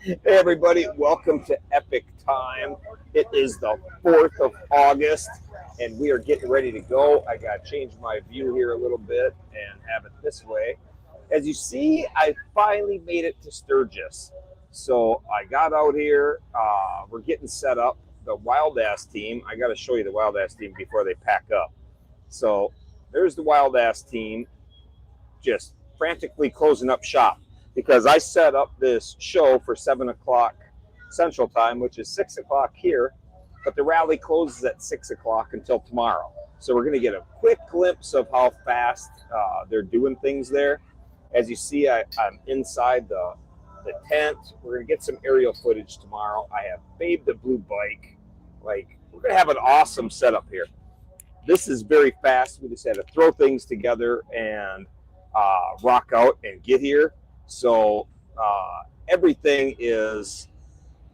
Hey everybody, welcome to Epic Time. It is the 4th of August and we are getting ready to go. I got to change my view here a little bit and have it this way. As you see, I finally made it to Sturgis. So I got out here. We're getting set up. The Wild Ass team, I got to show you the Wild Ass team before they pack up. So there's the Wild Ass team just frantically closing up shop because I set up this show for 7 o'clock Central Time, which is 6 o'clock here, but the rally closes at 6 o'clock until tomorrow. So we're going to get a quick glimpse of how fast they're doing things there. As you see, I'm inside the tent. We're going to get some aerial footage tomorrow. I have Babe the Blue Bike. Like, we're going to have an awesome setup here. This is very fast. We just had to throw things together and rock out and get here. So everything is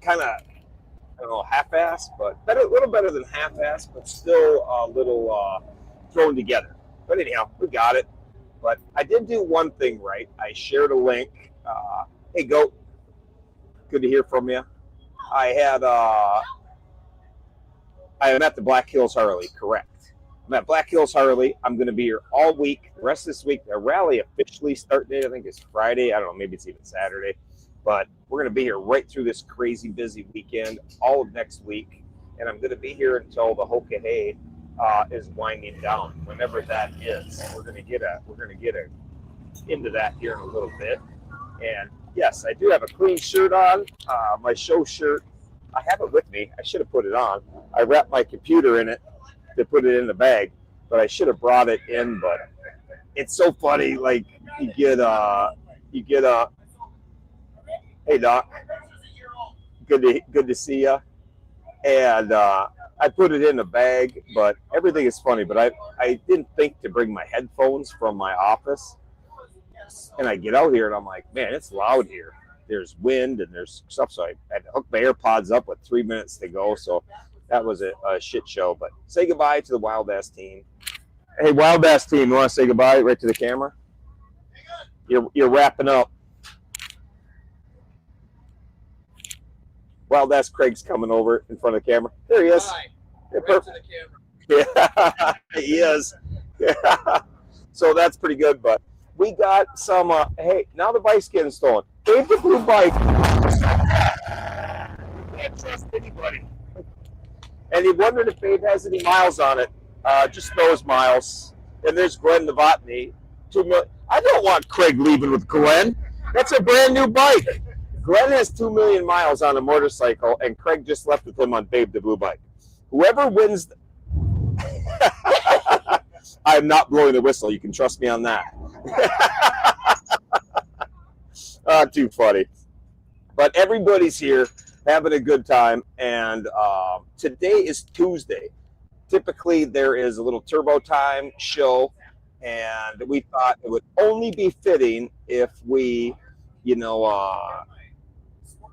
kind of, I don't know, half-assed, but better, a little better than half-assed, but still a little thrown together. But anyhow, we got it. But I did do one thing right. I shared a link. Hey, Goat, good to hear from you. I had, I am at the Black Hills Harley, correct. I'm at Black Hills Harley. I'm going to be here all week. The rest of this week, the rally officially start date, I think, is Friday. I don't know, maybe it's even Saturday. But we're going to be here right through this crazy busy weekend, all of next week. And I'm going to be here until the Hokahei is winding down, whenever that is. We're going to get into that here in a little bit. And yes, I do have a clean shirt on, my show shirt. I have it with me. I should have put it on. I wrapped my computer in it to put it in the bag, but I should have brought it in. But it's so funny. Like you get hey Doc, good to see you. And I put it in the bag, but everything is funny. But I didn't think to bring my headphones from my office, and I get out here and I'm like, man, it's loud here. There's wind and there's stuff, so I had to hook my AirPods up with 3 minutes to go. So that was a shit show. But say goodbye to the Wild Ass team. Hey, Wild Ass team, you want to say goodbye right to the camera? You're wrapping up. Wild Ass Craig's coming over in front of the camera. There he is. Hi. Right to the camera. Yeah, he is. Yeah. So that's pretty good. But we got some. Hey, now the bike's getting stolen. Babe the Blue Bike. Can't trust anybody. And he wondered if Babe has any miles on it. Just those miles. And there's Glenn Novotny. 2 million. I don't want Craig leaving with Glenn. That's a brand new bike. Glenn has 2 million miles on a motorcycle, and Craig just left with him on Babe the Blue Bike. Whoever wins, I'm not blowing the whistle. You can trust me on that. Too funny. But everybody's here having a good time, and today is Tuesday. Typically, there is a little Turbo Time show, and we thought it would only be fitting if we,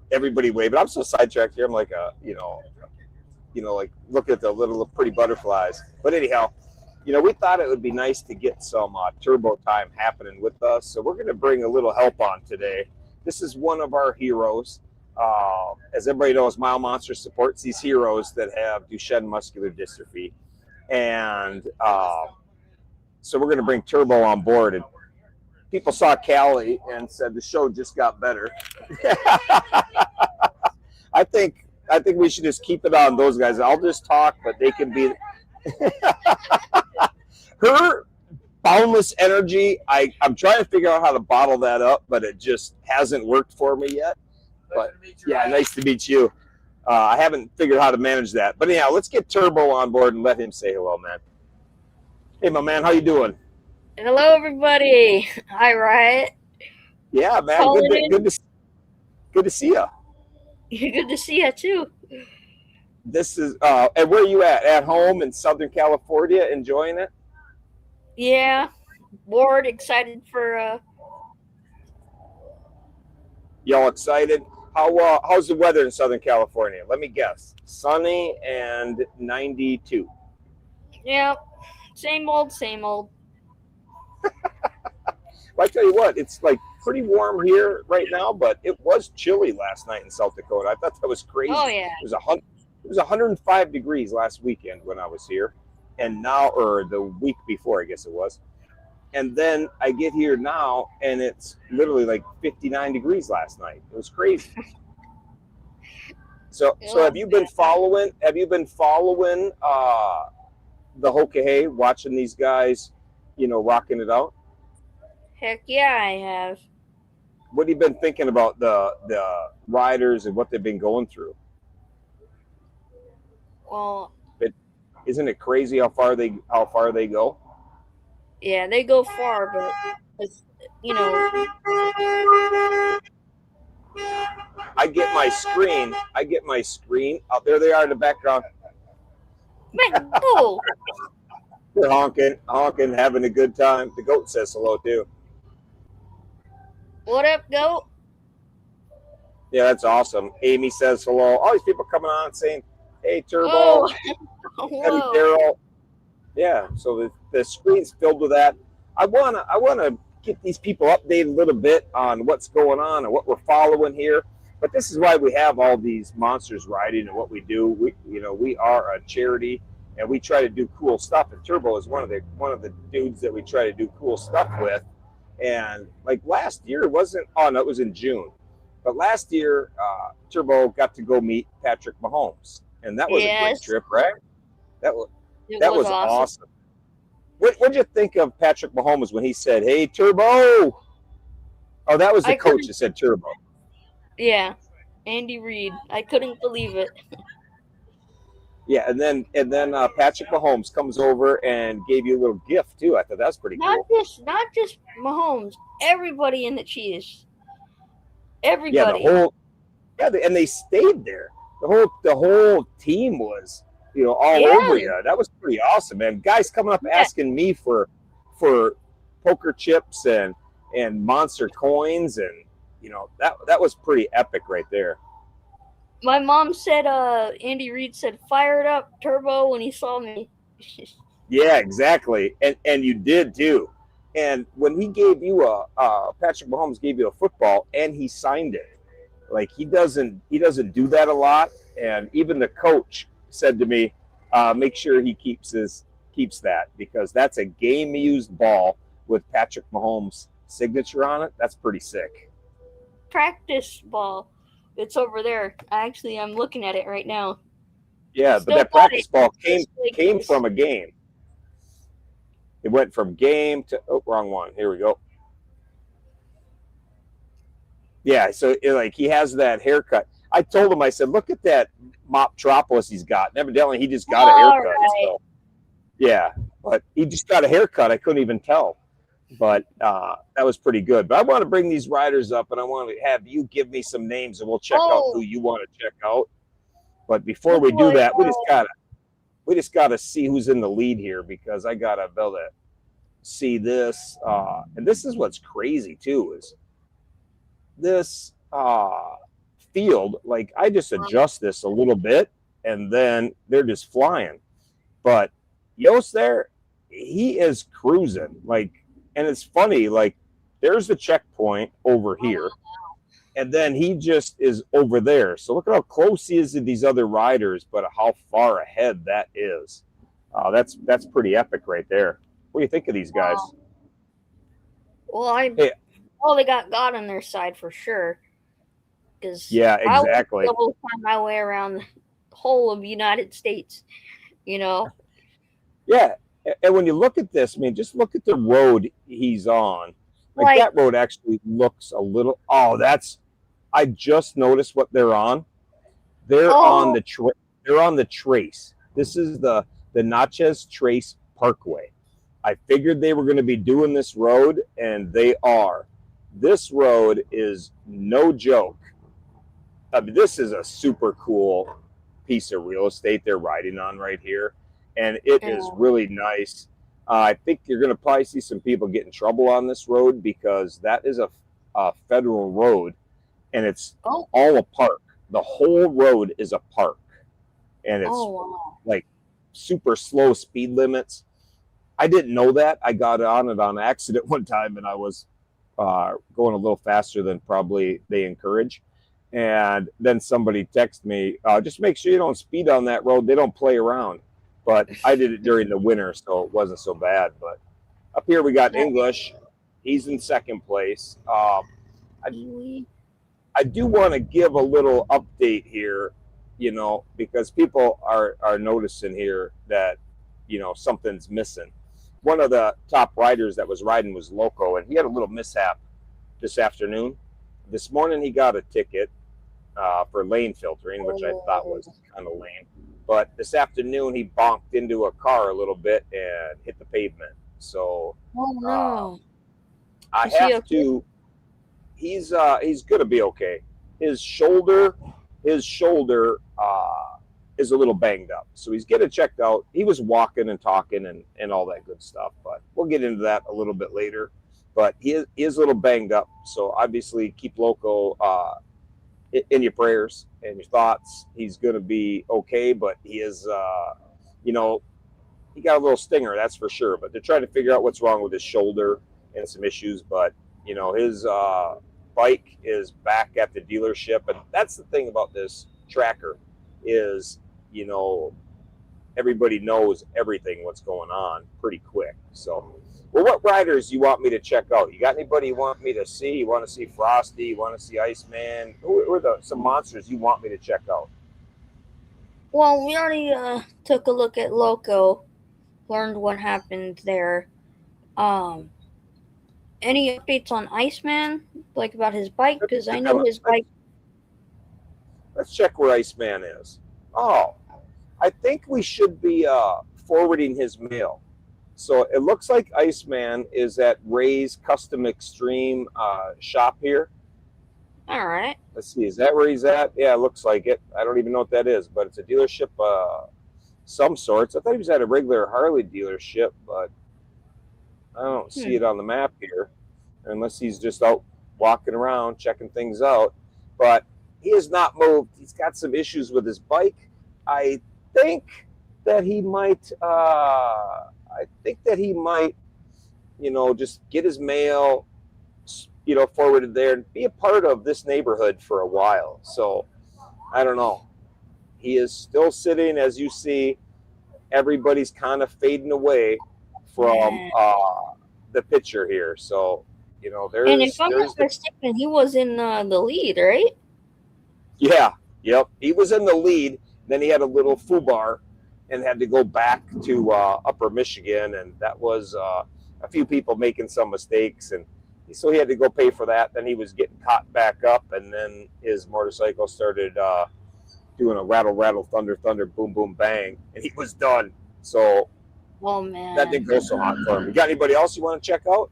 everybody wave. But I'm so sidetracked here. I'm like like look at the little pretty butterflies. But anyhow, we thought it would be nice to get some Turbo Time happening with us. So we're going to bring a little help on today. This is one of our heroes. As everybody knows, Mile Monster supports these heroes that have Duchenne muscular dystrophy. And so we're going to bring Turbo on board. And people saw Callie and said the show just got better. I think we should just keep it on those guys. I'll just talk, but they can be her boundless energy. I'm trying to figure out how to bottle that up, but it just hasn't worked for me yet. But yeah, nice to meet you. I haven't figured out how to manage that. But anyhow, let's get Turbo on board and let him say hello, man. Hey, my man, how you doing? Hello, everybody. Hi, Riot. Yeah, man. Good to see you. Good to see you, too. This is, and where are you at? At home in Southern California, enjoying it? Yeah. Bored, excited for... Y'all excited? How's the weather in Southern California? Let me guess. Sunny and 92. Yeah. Same old, same old. Well, I tell you what, it's like pretty warm here right now, but it was chilly last night in South Dakota. I thought that was crazy. Oh yeah. It was 105 degrees last weekend when I was here, and now, or the week before, I guess it was. And then I get here now, and it's literally like 59 degrees last night. It was crazy. So have you been following? Have you been following the Hokahay, watching these guys, rocking it out? Heck yeah, I have. What have you been thinking about the riders and what they've been going through? Well, isn't it crazy how far they go? yeah, they go far, but it's, I get my screen. Oh, there they are in the background. man, bull. They're honking, having a good time. The goat says hello too. What up, goat? Yeah, that's awesome. Amy says hello. All these people coming on saying, "Hey, Turbo." Oh, Eddie whoa. Carroll. Yeah, so the screen's filled with that. I wanna get these people updated a little bit on what's going on and what we're following here. But this is why we have all these monsters riding and what we do. We are a charity and we try to do cool stuff. And Turbo is one of the dudes that we try to do cool stuff with. And like last year, it was in June. But last year, Turbo got to go meet Patrick Mahomes, and that was a great trip, right? That was awesome. What'd you think of Patrick Mahomes when he said, "Hey, Turbo"? Oh, that was the coach that said Turbo. Yeah, Andy Reid. I couldn't believe it. Yeah, and then Patrick Mahomes comes over and gave you a little gift too. I thought that was pretty cool. Not just Mahomes. Everybody in the Chiefs. Everybody. And they stayed there. The whole team was, all over you. That was pretty awesome, man. Guys coming up asking me for poker chips and monster coins, and that was pretty epic right there. My mom said Andy Reid said fired up Turbo when he saw me. Yeah, exactly. And you did too. And when he gave you Patrick Mahomes gave you a football and he signed it. Like he doesn't do that a lot. And even the coach said to me, make sure he keeps that, because that's a game used ball with Patrick Mahomes' signature on it. That's pretty sick. Practice ball. It's over there. I'm looking at it right now. Yeah, but that practice ball came from a game. It went from game to wrong one. Here we go. Yeah, so he has that haircut. I told him, I said, look at that Moptropolis he's got. And evidently, he just got a haircut. Right. So, yeah, but he just got a haircut. I couldn't even tell. But that was pretty good. But I want to bring these riders up, and I want to have you give me some names, and we'll check out who you want to check out. But before we do that, we just gotta see who's in the lead here, because I gotta be able to see this. And this is what's crazy too, is this field. Like I just adjust this a little bit, and then they're just flying. But Yost there, he is cruising. And it's funny, there's the checkpoint over here, and then he just is over there. So look at how close he is to these other riders, but how far ahead that is. That's pretty epic right there. What do you think of these guys? Well, they got God on their side for sure. Yeah, exactly. I will find my way around the whole of the United States, Yeah. And when you look at this, just look at the road he's on. That road actually looks a little. I just noticed what they're on. They're on the Trace. This is the Natchez Trace Parkway. I figured they were going to be doing this road, and they are. This road is no joke. This is a super cool piece of real estate they're riding on right here. And it is really nice. I think you're going to probably see some people get in trouble on this road, because that is a federal road, and it's all a park. The whole road is a park, and it's super slow speed limits. I didn't know that. I got on it on accident one time, and I was going a little faster than probably they encourage. And then somebody texted me, just make sure you don't speed on that road. They don't play around. But I did it during the winter, so it wasn't so bad. But up here we got English. He's in second place. I, I do want to give a little update here, because people are noticing here that, something's missing. One of the top riders that was riding was Loco, and he had a little mishap this afternoon. This morning he got a ticket for lane filtering, which I thought was kind of lame. But this afternoon he bonked into a car a little bit and hit the pavement. So I have to. He's gonna be okay. His shoulder is a little banged up, so he's getting checked out. He was walking and talking and all that good stuff, but we'll get into that a little bit later. But he is a little banged up, so obviously keep Loco in your prayers and your thoughts. He's gonna be okay, but he is, he got a little stinger, that's for sure. But they're trying to figure out what's wrong with his shoulder and some issues. But his bike is back at the dealership, and that's the thing about this tracker is everybody knows everything what's going on pretty quick. So, well, what riders you want me to check out? You got anybody you want me to see? You want to see Frosty? You want to see Iceman? Who are some monsters you want me to check out? Well, we already took a look at Loco, learned what happened there. Any updates on Iceman, like about his bike? Because I know his bike. Let's check where Iceman is. Oh, I think we should be forwarding his mail. So it looks like Iceman is at Ray's Custom Extreme shop here. All right. Let's see. Is that where he's at? Yeah, it looks like it. I don't even know what that is, but it's a dealership some sorts. I thought he was at a regular Harley dealership, but I don't see it on the map here, unless he's just out walking around checking things out. But he has not moved. He's got some issues with his bike. I think that he might. Just get his mail, forwarded there and be a part of this neighborhood for a while. So I don't know. He is still sitting, as you see. Everybody's kind of fading away from the picture here. So, there's. And if I'm not mistaken, he was in the lead, right? Yeah. Yep. He was in the lead. Then he had a little foobar and had to go back to Upper Michigan, and that was a few people making some mistakes, and so he had to go pay for that. Then he was getting caught back up, and then his motorcycle started doing a rattle, rattle, thunder, thunder, boom, boom, bang, and he was done. So, oh man, that didn't go so hot for him. You got anybody else you want to check out?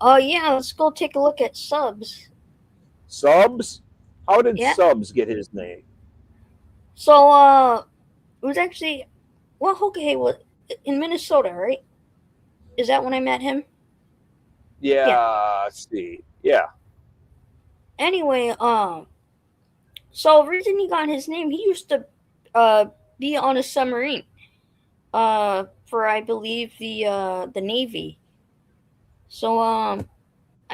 Oh yeah, let's go take a look at Subs. Subs? How did Subs get his name? So it was actually, well, okay, was in Minnesota, right? Is that when I met him? Yeah. Let's see. Yeah. Anyway, so the reason he got his name, he used to be on a submarine for, I believe, the Navy. So I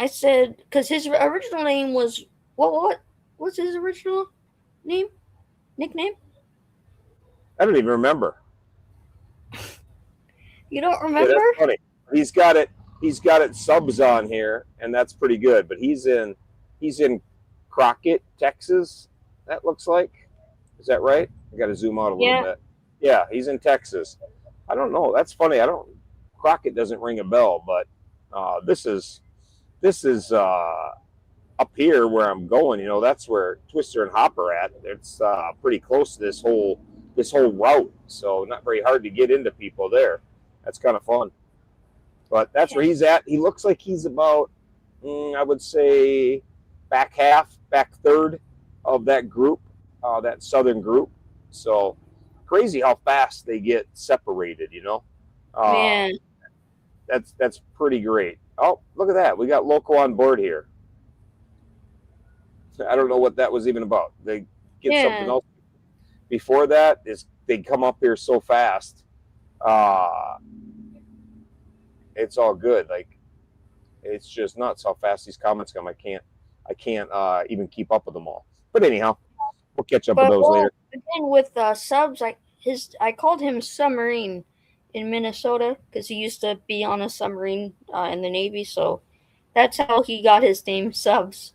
said, because his original name was what was his original nickname? I don't even remember. You don't remember? Yeah, that's funny. He's got it Subs on here, and that's pretty good. But he's in Crockett, Texas. That looks like. Is that right? I got to zoom out a little bit. Yeah, he's in Texas. I don't know. That's funny. Crockett doesn't ring a bell, but this is up here where I'm going. That's where Twister and Hopper at. It's pretty close to this whole route, so not very hard to get into people there. That's kind of fun. But that's where he's at. He looks like he's about, I would say, back third of that group, that southern group. So crazy how fast they get separated, Man. That's pretty great. Oh, look at that. We got Loco on board here. I don't know what that was even about. They get something else. Before that, they come up here so fast. It's all good. Like, It's just nuts how fast these comments come. I can't even keep up with them all. But anyhow, we'll catch up with But those later. again with subs, I called him Submarine in Minnesota because he used to be on a submarine in the Navy, so that's how he got his name Subs.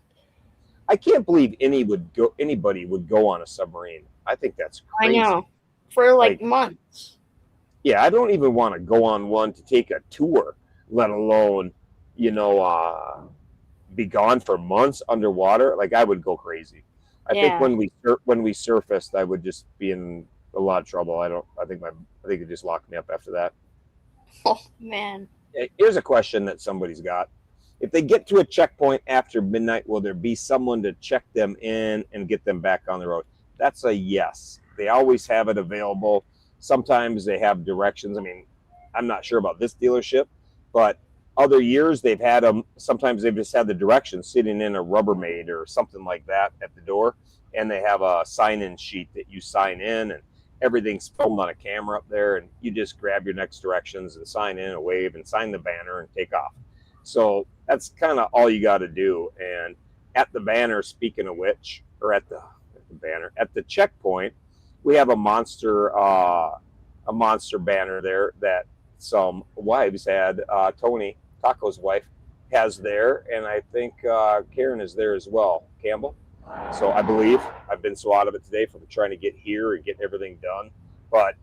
I can't believe anybody would go on a submarine. I think that's crazy. I know, for like months. Yeah, I don't even want to go on one to take a tour, let alone, be gone for months underwater. Like I would go crazy. I think when we surfaced, I would just be in a lot of trouble. I think it just locked me up after that. Oh man. Here's a question that somebody's got. If they get to a checkpoint after midnight, will there be someone to check them in and get them back on the road? That's a yes. They always have it available. Sometimes they have directions. I mean, I'm not sure about this dealership, but other years they've had them. Sometimes they've just had the directions sitting in a Rubbermaid or something like that at the door, and they have a sign-in sheet that you sign in, and everything's filmed on a camera up there, and you just grab your next directions and sign in, a wave, and sign the banner and take off. So that's kind of all you got to do. And at the banner, speaking of which, or at the checkpoint, we have a monster banner there that some wives had. Tony, Taco's wife, has there, and I think Karen is there as well. Campbell. So I believe I've been so out of it today from trying to get here and get everything done, but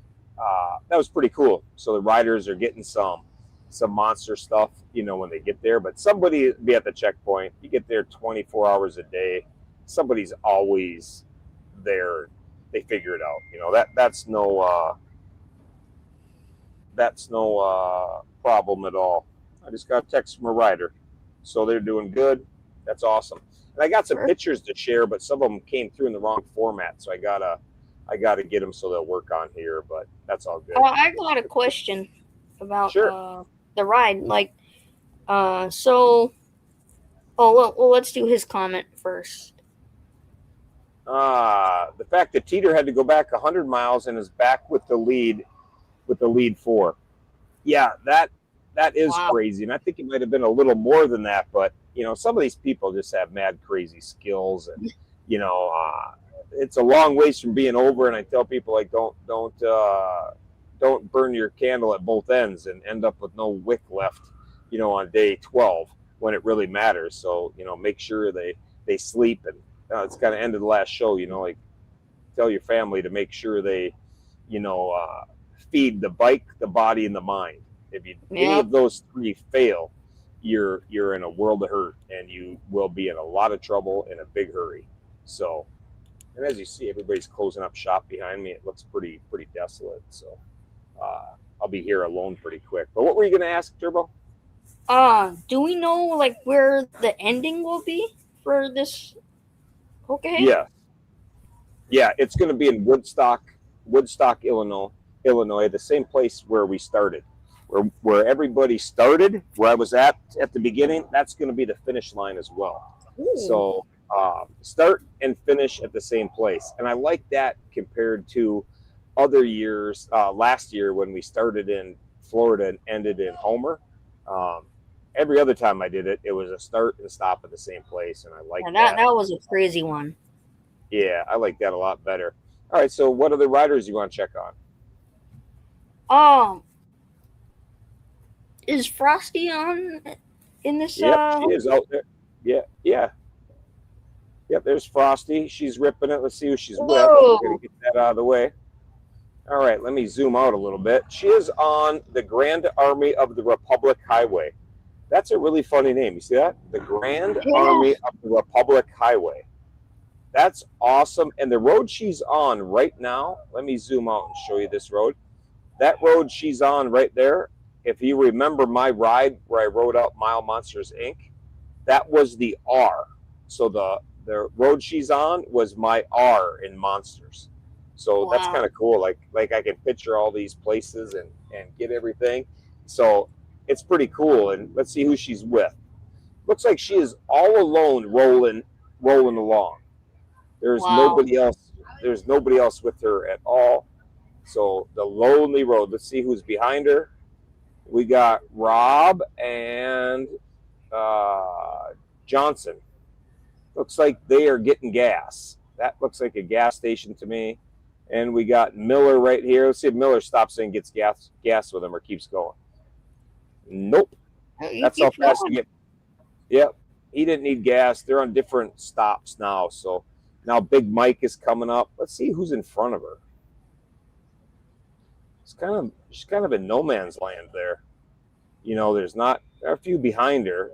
that was pretty cool. So the riders are getting some monster stuff, when they get there. But somebody be at the checkpoint. You get there 24 hours a day. Somebody's always there. They figure it out. That's no problem at all. I just got a text from a rider, so they're doing good. That's awesome. And I got some pictures to share, but some of them came through in the wrong format, so I gotta get them so they'll work on here. But that's all good. I got a question about the ride. Like, so. Oh well, let's do his comment first. The fact that Teeter had to go back 100 miles and is back with the lead 4. Yeah, that is crazy. And I think it might have been a little more than that, but some of these people just have mad crazy skills, and it's a long ways from being over. And I tell people, like, don't burn your candle at both ends and end up with no wick left, on day 12 when it really matters. So, make sure they sleep. And it's kind of end of the last show, like, tell your family to make sure they, feed the bike, the body, and the mind. If any of those 3 fail, you're in a world of hurt, and you will be in a lot of trouble in a big hurry. So, and as you see, everybody's closing up shop behind me. It looks pretty desolate. So I'll be here alone pretty quick. But what were you going to ask, Turbo? Do we know like where the ending will be for this? Okay. Yeah, it's going to be in Woodstock, Illinois, the same place where we started. Where everybody started, where I was at the beginning, that's going to be the finish line as well. Ooh. So start and finish at the same place. And I like that compared to other years. Last year when we started in Florida and ended in Homer, every other time I did it, it was a start and stop at the same place. And I like that. That was a crazy one. Yeah, I like that a lot better. All right, so what other riders you want to check on? Is Frosty on in this? Yep, she is out there. Yeah. Yep, there's Frosty. She's ripping it. Let's see who she's with. We're going to get that out of the way. All right, let me zoom out a little bit. She is on the Grand Army of the Republic Highway. That's a really funny name. You see that? The Grand Army of the Republic Highway. That's awesome. And the road she's on right now, let me zoom out and show you this road. That road she's on right there, if you remember my ride where I rode out Mile Monsters, Inc., that was the R. So the road she's on was my R in Monsters. So that's kind of cool. Like I can picture all these places and get everything. So it's pretty cool. And let's see who she's with. Looks like she is all alone rolling along. There's nobody else. There's nobody else with her at all. So the lonely road. Let's see who's behind her. We got Rob and Johnson. Looks like they are getting gas. That looks like a gas station to me. And we got Miller right here. Let's see if Miller stops and gets gas with him or keeps going. Nope. He That's how keeps fast going. you get. Yep. He didn't need gas. They're on different stops now. So now Big Mike is coming up. Let's see who's in front of her. She's kind of in no man's land there. You know, there are a few behind her.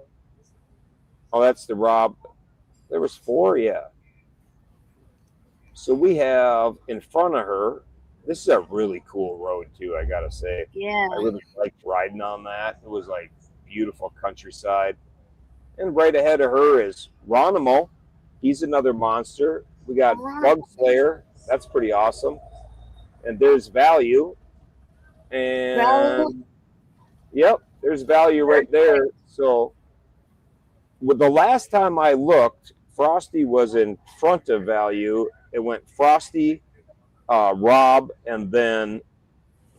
Oh, that's the Rob. There was 4, yeah. So we have in front of her, this is a really cool road too, I gotta say. Yeah. I really liked riding on that. It was like beautiful countryside. And right ahead of her is Ronimo. He's another monster. We got Bug Slayer. That's pretty awesome. And there's Value. And yep, there's Value right there. So with the last time I looked, Frosty was in front of Value. It went Frosty, Rob, and then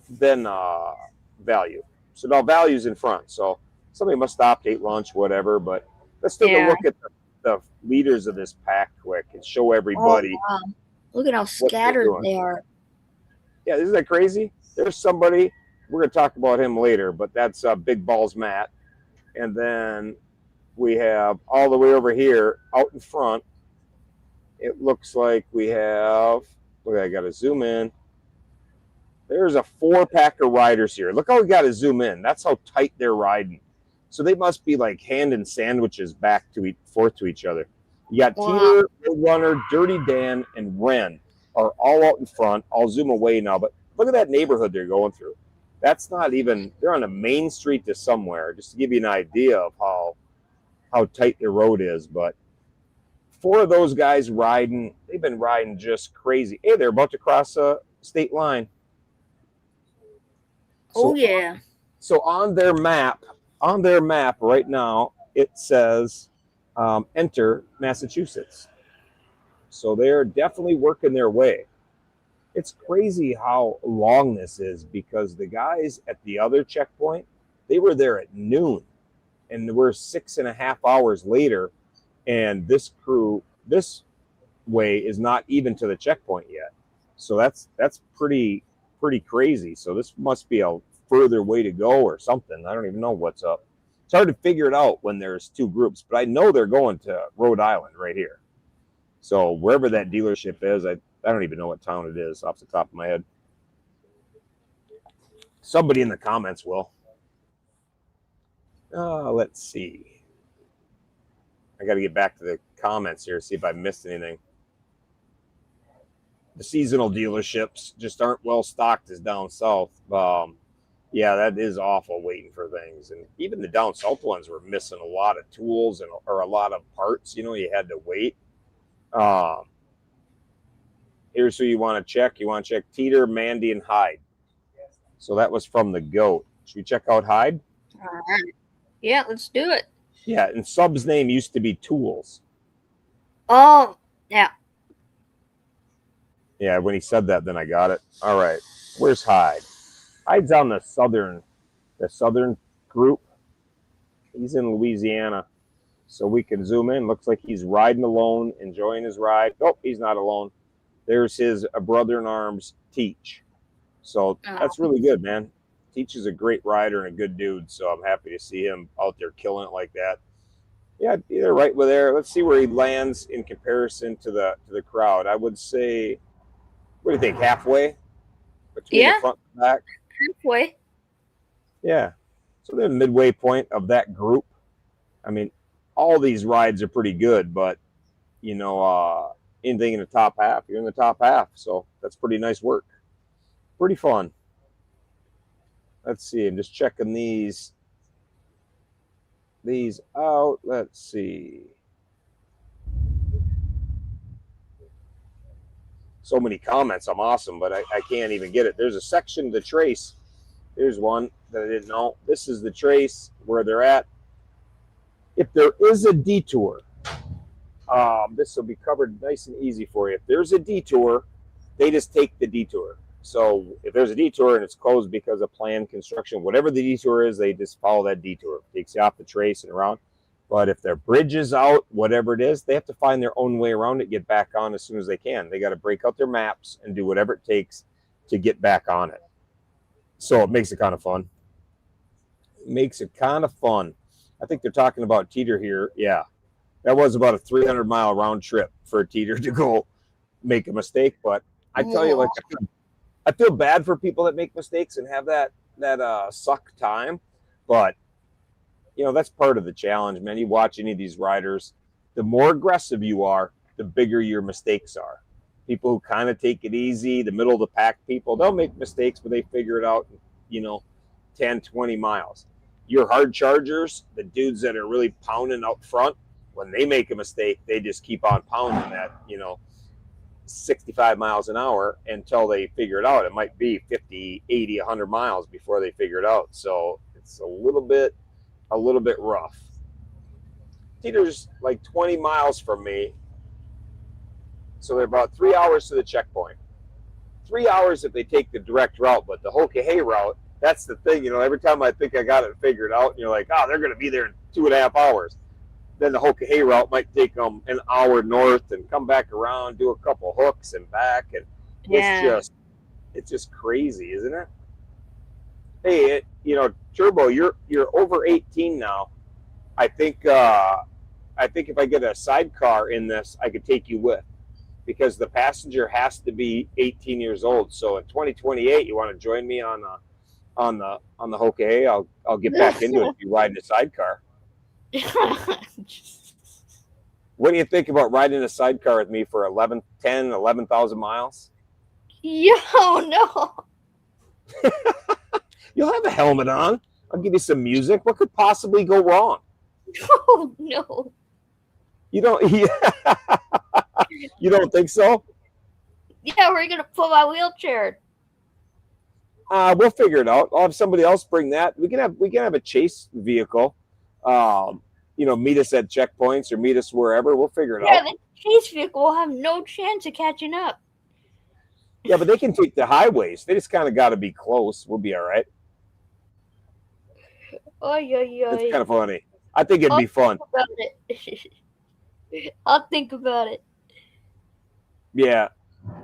Value. So now Value's in front. So somebody must stop, ate lunch, whatever. But let's take a look at the leaders of this pack quick and show everybody. Oh, wow. Look at how scattered they are. Yeah, isn't that crazy? There's somebody. We're going to talk about him later, but that's Big Balls Matt. And then we have all the way over here out in front. It looks like we have, look, I got to zoom in. There's a 4-pack of riders here. Look how we got to zoom in. That's how tight they're riding. So they must be like handing sandwiches back forth to each other. You got Teeter, Runner, Dirty Dan, and Ren are all out in front. I'll zoom away now, but look at that neighborhood they're going through. That's not even, they're on a main street to somewhere, just to give you an idea of how tight the road is. But 4 of those guys riding, they've been riding just crazy. Hey, they're about to cross a state line. Oh, yeah. So on their map right now, it says enter Massachusetts. So they're definitely working their way. It's crazy how long this is because the guys at the other checkpoint, they were there at noon and we're 6.5 hours later. And this crew, this way is not even to the checkpoint yet. So that's pretty crazy. So this must be a further way to go or something. I don't even know what's up. It's hard to figure it out when there's 2 groups, but I know they're going to Rhode Island right here. So wherever that dealership is, I don't even know what town it is off the top of my head. Somebody in the comments will. Let's see. I got to get back to the comments here, see if I missed anything. The seasonal dealerships just aren't well stocked as down south. Yeah, that is awful waiting for things. And even the down south ones were missing a lot of tools or a lot of parts. You know, you had to wait. Here's who you want to check. You want to check Teeter, Mandy, and Hyde. So that was from the GOAT. Should we check out Hyde? All right. Yeah, let's do it. Yeah, and Sub's name used to be Tools. Oh, yeah. Yeah, when he said that, then I got it. All right. Where's Hyde? Hyde's on the southern group. He's in Louisiana. So we can zoom in. Looks like he's riding alone, enjoying his ride. Oh, he's not alone. There's his brother-in-arms, Teach. So that's really good, man. Teach is a great rider and a good dude, so I'm happy to see him out there killing it like that. Yeah, either right with there. Let's see where he lands in comparison to the crowd. I would say, what do you think, halfway? Between the front and back? Halfway. Yeah. So they're the midway point of that group. I mean, all these rides are pretty good, but, you know, anything in the top half, you're in the top half. So that's pretty nice work. Pretty fun. Let's see. I'm just checking these out. Let's see. So many comments. I'm awesome, but I can't even get it. There's a section of the trace. There's one that I didn't know. This is the trace where they're at. If there is a detour, this will be covered nice and easy for you. If there's a detour, they just take the detour. So if there's a detour and it's closed because of planned construction, whatever the detour is, they just follow that detour. It takes you off the trace and around. But if their bridge is out, whatever it is, they have to find their own way around it, get back on as soon as they can. They got to break out their maps and do whatever it takes to get back on it. So it makes it kind of fun. It makes it kind of fun. I think they're talking about Teeter here. Yeah, that was about a 300-mile round trip for Teeter to go make a mistake. But I tell you, like, I feel bad for people that make mistakes and have that suck time. But you know, that's part of the challenge, man. You watch any of these riders, the more aggressive you are, the bigger your mistakes are. People who kind of take it easy, the middle of the pack people, they'll make mistakes, but they figure it out, you know, 10, 20 miles. Your hard chargers, the dudes that are really pounding up front, when they make a mistake, they just keep on pounding that, you know, 65 miles an hour until they figure it out. It might be 50, 80, 100 miles before they figure it out. So it's a little bit rough. Teeter's like 20 miles from me, so they're about 3 hours to the checkpoint. 3 hours if they take the direct route, but the Hokahay route, that's the thing, you know, every time I think I got it figured out, and you're like, oh, they're going to be there in 2.5 hours. Then the Hokahay route might take them an hour north and come back around, do a couple hooks and back, and it's just crazy, isn't it? Hey, you know, Turbo, you're over 18 now. I think if I get a sidecar in this, I could take you with, because the passenger has to be 18 years old. So in 2028, you want to join me on the Hokahay? I'll get back into it if you ride in a sidecar. What do you think about riding a sidecar with me for 11,000 miles? Yo, no. You'll have a helmet on. I'll give you some music. What could possibly go wrong? Oh, no. You don't you don't think so? Yeah, we're going to pull my wheelchair. We'll figure it out. I'll have somebody else bring that. We can have a chase vehicle. You know, meet us at checkpoints or meet us wherever. We'll figure it out. Yeah, the chase vehicle will have no chance of catching up. Yeah, but they can take the highways. They just kind of got to be close. We'll be all right. It's kind of funny. I think it'd be fun. I'll think about it. Yeah.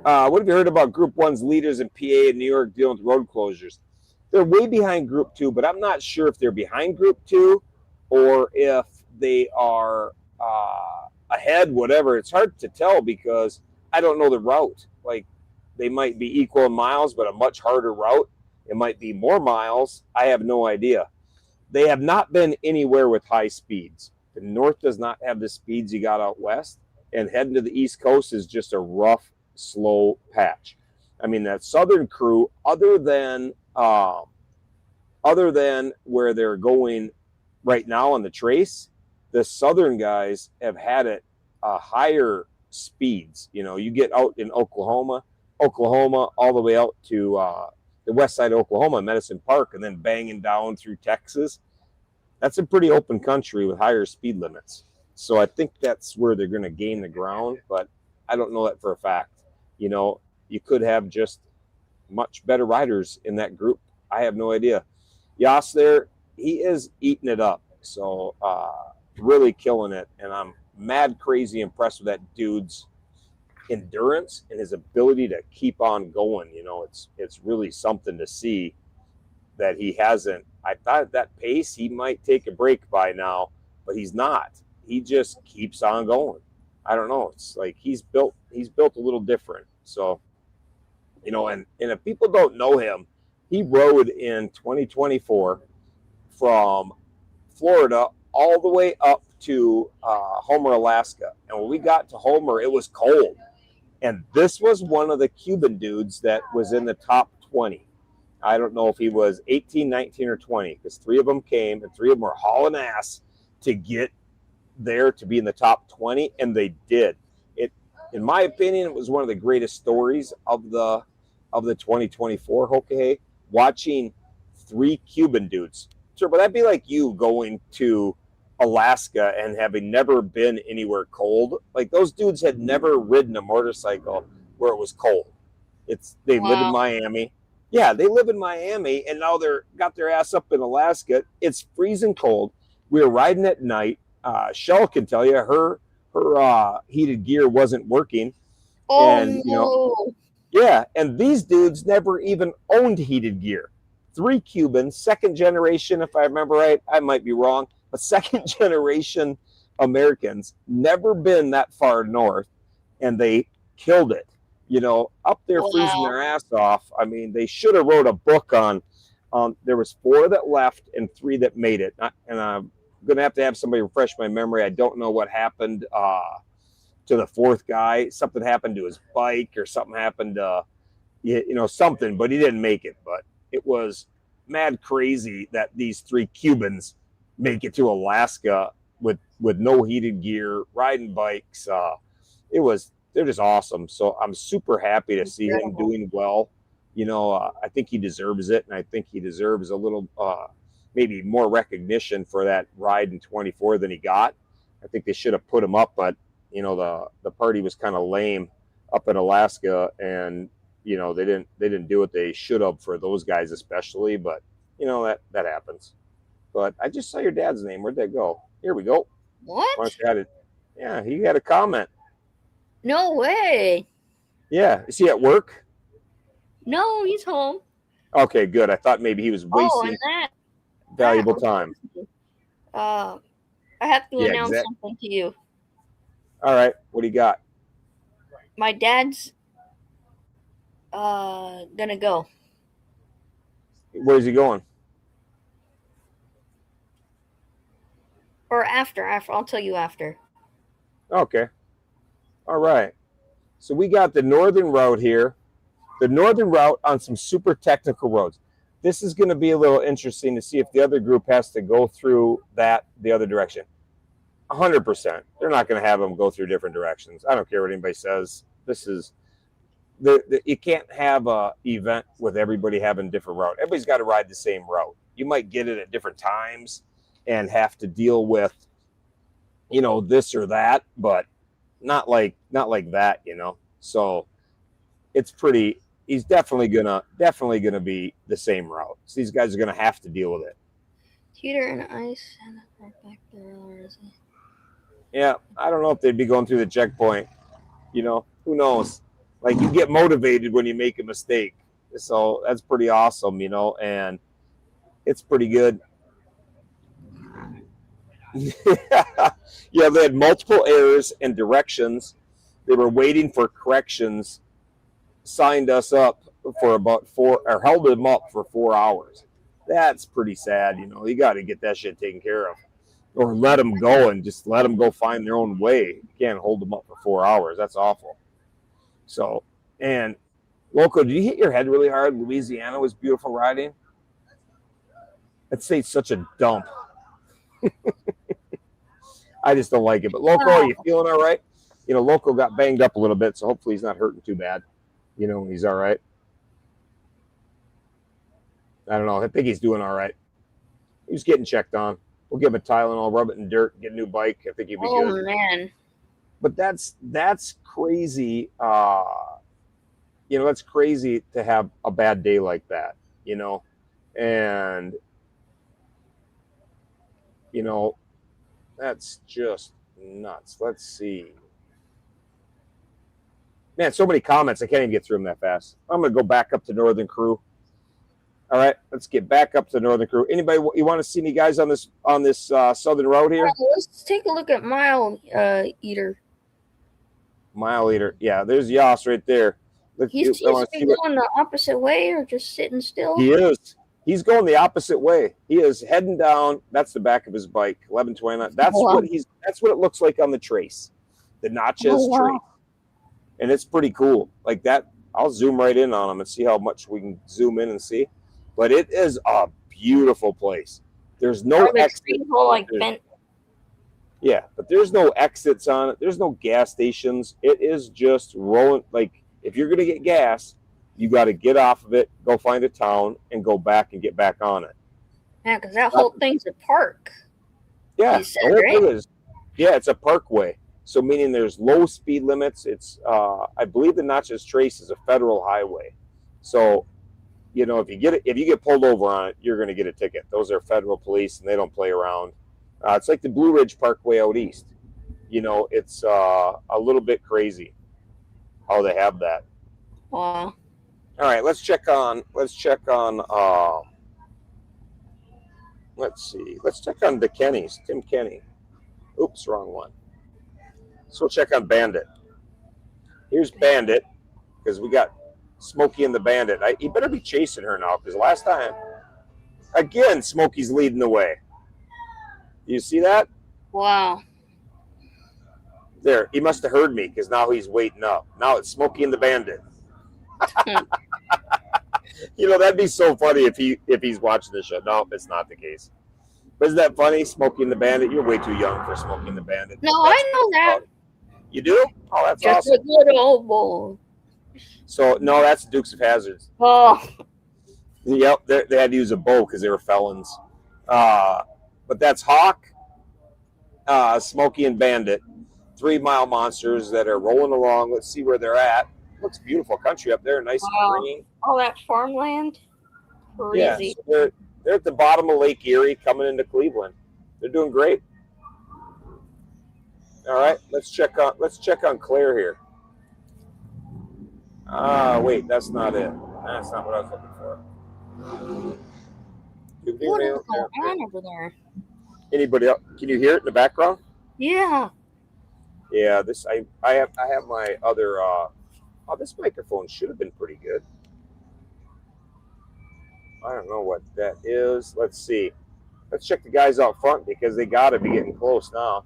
What have you heard about Group 1's leaders in PA and New York dealing with road closures? They're way behind Group 2, but I'm not sure if they're behind Group 2 or if they are ahead, whatever. It's hard to tell because I don't know the route. Like, they might be equal in miles, but a much harder route. It might be more miles. I have no idea. They have not been anywhere with high speeds. The north does not have the speeds you got out west, and heading to the East Coast is just a rough, slow patch. I mean, that southern crew, other than where they're going right now on the trace, the southern guys have had it higher speeds. You know, you get out in Oklahoma, all the way out to the west side of Oklahoma, Medicine Park, and then banging down through Texas. That's a pretty open country with higher speed limits. So I think that's where they're going to gain the ground, but I don't know that for a fact. You know, you could have just much better riders in that group. I have no idea. Yas there, he is eating it up. So really killing it. And I'm mad crazy impressed with that dude's endurance and his ability to keep on going. You know, it's really something to see that he hasn't. I thought at that pace he might take a break by now, but he's not. He just keeps on going. I don't know. It's like he's built a little different. So, you know, and if people don't know him, he rode in 2024 from Florida all the way up to Homer, Alaska. And when we got to Homer, it was cold. And this was one of the Cuban dudes that was in the top 20. I don't know if he was 18, 19, or 20, because 3 of them came, and 3 of them were hauling ass to get there to be in the top 20, and they did. It, in my opinion, it was one of the greatest stories of the 2024 Hokahay, watching 3 Cuban dudes. Sure, but that'd be like you going to Alaska and having never been anywhere cold. Like, those dudes had never ridden a motorcycle where it was cold. They live in Miami. Yeah, they live in Miami, and now they're got their ass up in Alaska. It's freezing cold. We were riding at night. Shell can tell you her heated gear wasn't working, Oh and no. yeah, and these dudes never even owned heated gear. 3 Cubans, second generation, if I remember right. I might be wrong, but second generation Americans, never been that far north, and they killed it. Up there freezing Wow. their ass off. I mean, they should have wrote a book on. There was 4 that left and 3 that made it, and I'm gonna have somebody refresh my memory. I don't know what happened to the 4th guy. Something happened to his bike, or something happened to something, but he didn't make it. But it was mad crazy that these 3 Cubans make it to Alaska with no heated gear, riding bikes. They're just awesome. So I'm super happy to see him doing well. I think he deserves it, and I think he deserves a little maybe more recognition for that ride in 24 than he got. I think they should have put him up, but the party was kind of lame up in Alaska, and they didn't do what they should have for those guys especially. But that happens. But I just saw your dad's name. Where'd that go? Here we go. What? Yeah, he had a comment. No way. Yeah, is he at work? No, he's home. Okay, good. I thought maybe he was wasting and that. valuable time. I have to announce something to you. All right, what do you got? My dad's gonna go. Where's he going? Or after. I'll tell you after. Okay. All right. So we got the northern route here. The northern route on some super technical roads. This is going to be a little interesting to see if the other group has to go through the other direction. 100%. They're not going to have them go through different directions. I don't care what anybody says. This is you can't have a event with everybody having a different route. Everybody's got to ride the same route. You might get it at different times and have to deal with this or that, but not like that. So it's pretty. He's definitely gonna be the same route. So these guys are gonna have to deal with it. Heater and ice and back there. Yeah, I don't know if they'd be going through the checkpoint. Who knows? Like, you get motivated when you make a mistake, so that's pretty awesome. And it's pretty good. Yeah, they had multiple errors and directions. They were waiting for corrections. Signed us up for about 4, or held them up for 4 hours. That's pretty sad. You got to get that shit taken care of, or let them go and just let them go find their own way. You can't hold them up for 4 hours. That's awful. So, and Loco, did you hit your head really hard? Louisiana was beautiful riding. I'd say it's such a dump. I just don't like it. But Loco, are you feeling all right? Loco got banged up a little bit, so hopefully he's not hurting too bad. He's all right. I don't know. I think he's doing all right. He's getting checked on. We'll give him a Tylenol, rub it in dirt, get a new bike. I think he'll be good. Oh, man. But that's crazy. That's crazy to have a bad day like that, and that's just nuts. Let's see. Man, so many comments. I can't even get through them that fast. I'm going to go back up to Northern Crew. All right, let's get back up to Northern Crew. Anybody, you want to see me guys on this southern road here? Let's take a look at Mile Eater. Mile Eater. Yeah, there's Yas right there. He's going the opposite way, or just sitting still? He is. He's going the opposite way. He is heading down. That's the back of his bike. 1129. That's what it looks like on the trace. The Natchez trace. And it's pretty cool. Like that, I'll zoom right in on him and see how much we can zoom in and see. But it is a beautiful place. There's no exit. Yeah, but there's no exits on it. There's no gas stations. It is just rolling. Like, if you're going to get gas, you got to get off of it, go find a town, and go back and get back on it. Yeah, because that whole thing's a park. Yeah, it's a parkway. So meaning there's low speed limits. It's I believe the Natchez Trace is a federal highway. So, if you get pulled over on it, you're going to get a ticket. Those are federal police, and they don't play around. It's like the Blue Ridge Parkway out east. It's a little bit crazy how they have that. Wow. All right, let's check on. Let's check on. Let's see. Let's check on the Kennys. Tim Kenny. Oops, wrong one. So we'll check on Bandit. Here's Bandit because we got Smokey and the Bandit. He better be chasing her now because last time, again, Smokey's leading the way. You see that? Wow. There, he must have heard me because now he's waiting up. Now it's Smokey and the Bandit. That'd be so funny if he's watching this show. No, it's not the case. But isn't that funny? Smokey and the Bandit. You're way too young for Smokey and the Bandit. No, I know that. You do? Oh, that's Just awesome. a good old boy. So no, that's Dukes of Hazzards. Oh. Yep, they had to use a bow because they were felons. But that's Hawk, Smokey, and Bandit. 3 Mile Monsters that are rolling along. Let's see where they're at. Looks beautiful country up there, nice and green. All that farmland. Crazy. Yeah, so they're at the bottom of Lake Erie coming into Cleveland. They're doing great. All right, let's check on Claire here. Wait, that's not it. That's not what I was looking for. What is going on over there? Anybody else? Can you hear it in the background? Yeah. Yeah, I have my other this microphone should have been pretty good. I don't know what that is. Let's see. Let's check the guys out front because they got to be getting close now.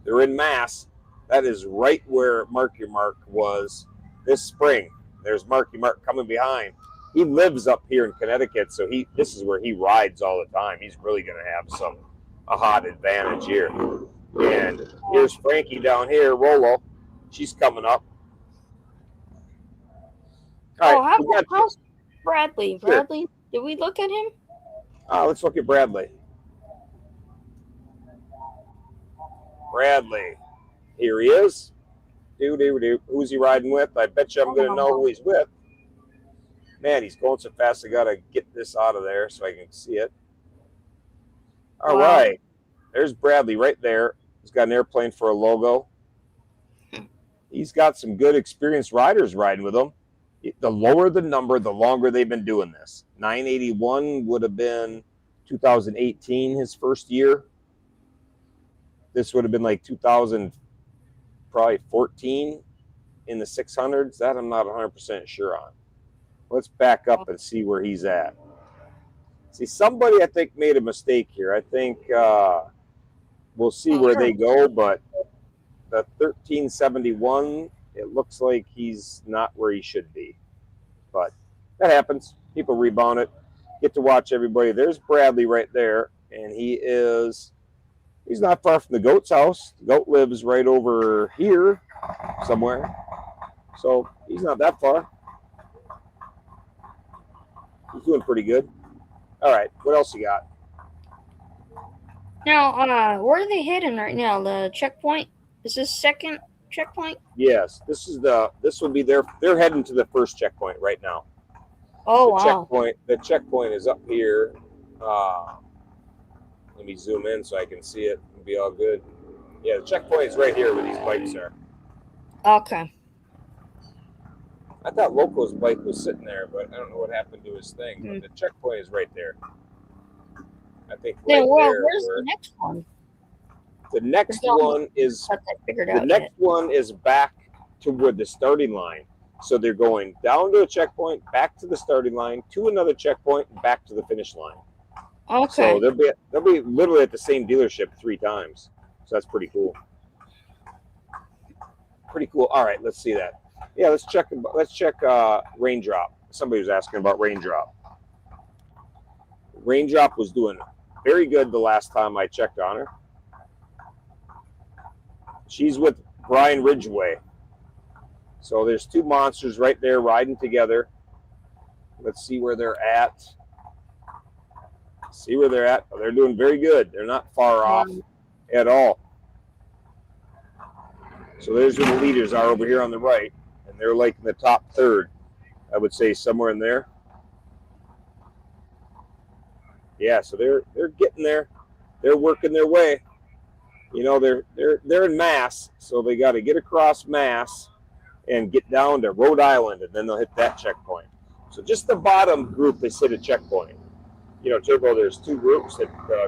They're in Mass. That is right where Marky Mark was this spring. There's Marky Mark coming behind. He lives up here in Connecticut, so this is where he rides all the time. He's really going to have a hot advantage here. And here's Frankie down here, Rolo. She's coming up. All right, how's Bradley? Bradley, did we look at him? Let's look at Bradley. Bradley. Here he is. Who's he riding with? I bet you I'm going to know who he's with. Man, he's going so fast, I got to get this out of there so I can see it. All right. There's Bradley right there. He's got an airplane for a logo. He's got some good experienced riders riding with him. The lower the number, the longer they've been doing this. 981 would have been 2018, his first year. This would have been like 2014 in the 600s. That I'm not 100% sure on. Let's back up and see where he's at. See, somebody I think made a mistake here. I think we'll see where they go, but the 1371, it looks like he's not where he should be. But that happens. People rebound it. Get to watch everybody. There's Bradley right there, and he's not far from the goat's house. The goat lives right over here somewhere. So he's not that far. He's doing pretty good. All right, what else you got? Now, where are they heading right now? The checkpoint? Is this second checkpoint? Yes, this would be they're heading to the first checkpoint right now. Oh, wow. The checkpoint is up here. Let me zoom in so I can see it. It'll be all good. Yeah, the checkpoint is right here where these bikes are. Okay. I thought Loco's bike was sitting there, but I don't know what happened to his thing. But the checkpoint is right there. I think right there. Where's the next one? The next one is back to where the starting line. So they're going down to a checkpoint, back to the starting line, to another checkpoint, and back to the finish line. Okay. So they'll be literally at the same dealership 3 times. So that's pretty cool. Pretty cool. All right, let's see that. Yeah, let's check Raindrop. Somebody was asking about Raindrop. Raindrop was doing very good the last time I checked on her. She's with Brian Ridgway. So there's 2 monsters right there riding together. Let's see where they're at. Oh, they're doing very good. They're not far off at all. So there's where the leaders are over here on the right. And they're like in the top third, I would say, somewhere in there. Yeah, so they're getting there. They're working their way. You know, they're in Mass, so they got to get across Mass and get down to Rhode Island, and then they'll hit that checkpoint. So just the bottom group has hit a checkpoint. You know, Turbo, there's two groups,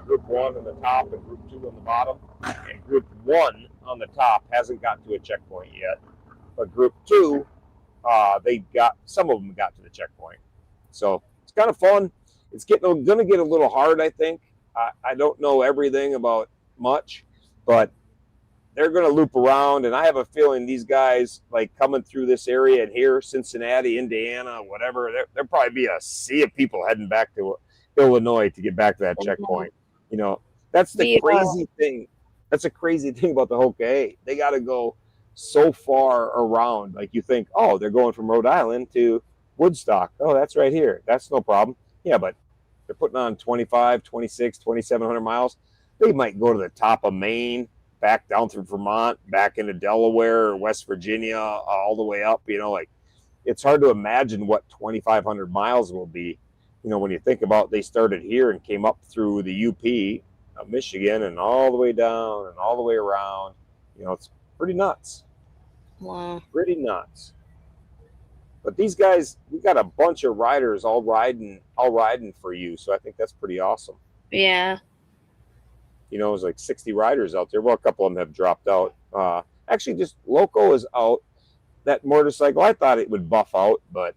group one on the top and group two on the bottom. And group one on the top hasn't gotten to a checkpoint yet. But group two, some of them got to the checkpoint. So it's kind of fun. It's going to get a little hard, I think. I don't know everything about much, but they're going to loop around, and I have a feeling these guys, like coming through this area and here, Cincinnati, Indiana, whatever, there'll probably be a sea of people heading back to Illinois to get back to that checkpoint. You know, that's the crazy thing. That's a crazy thing about the Hoka. They got to go so far around. Like you think, oh, they're going from Rhode Island to Woodstock. Oh, that's right here. That's no problem. Yeah, but they're putting on 25, 26, 2,700 miles. They might go to the top of Maine, back down through Vermont, back into Delaware or West Virginia, all the way up. You know, like it's hard to imagine what 2,500 miles will be. You know, when you think about they started here and came up through the UP, Michigan, and all the way down and all the way around. You know, it's pretty nuts. Wow. Pretty nuts. But these guys, we got a bunch of riders all riding for you. So I think that's pretty awesome. Yeah. You know, it was like 60 riders out there. Well, a couple of them have dropped out. Actually, just Loco is out. That motorcycle, I thought it would buff out, but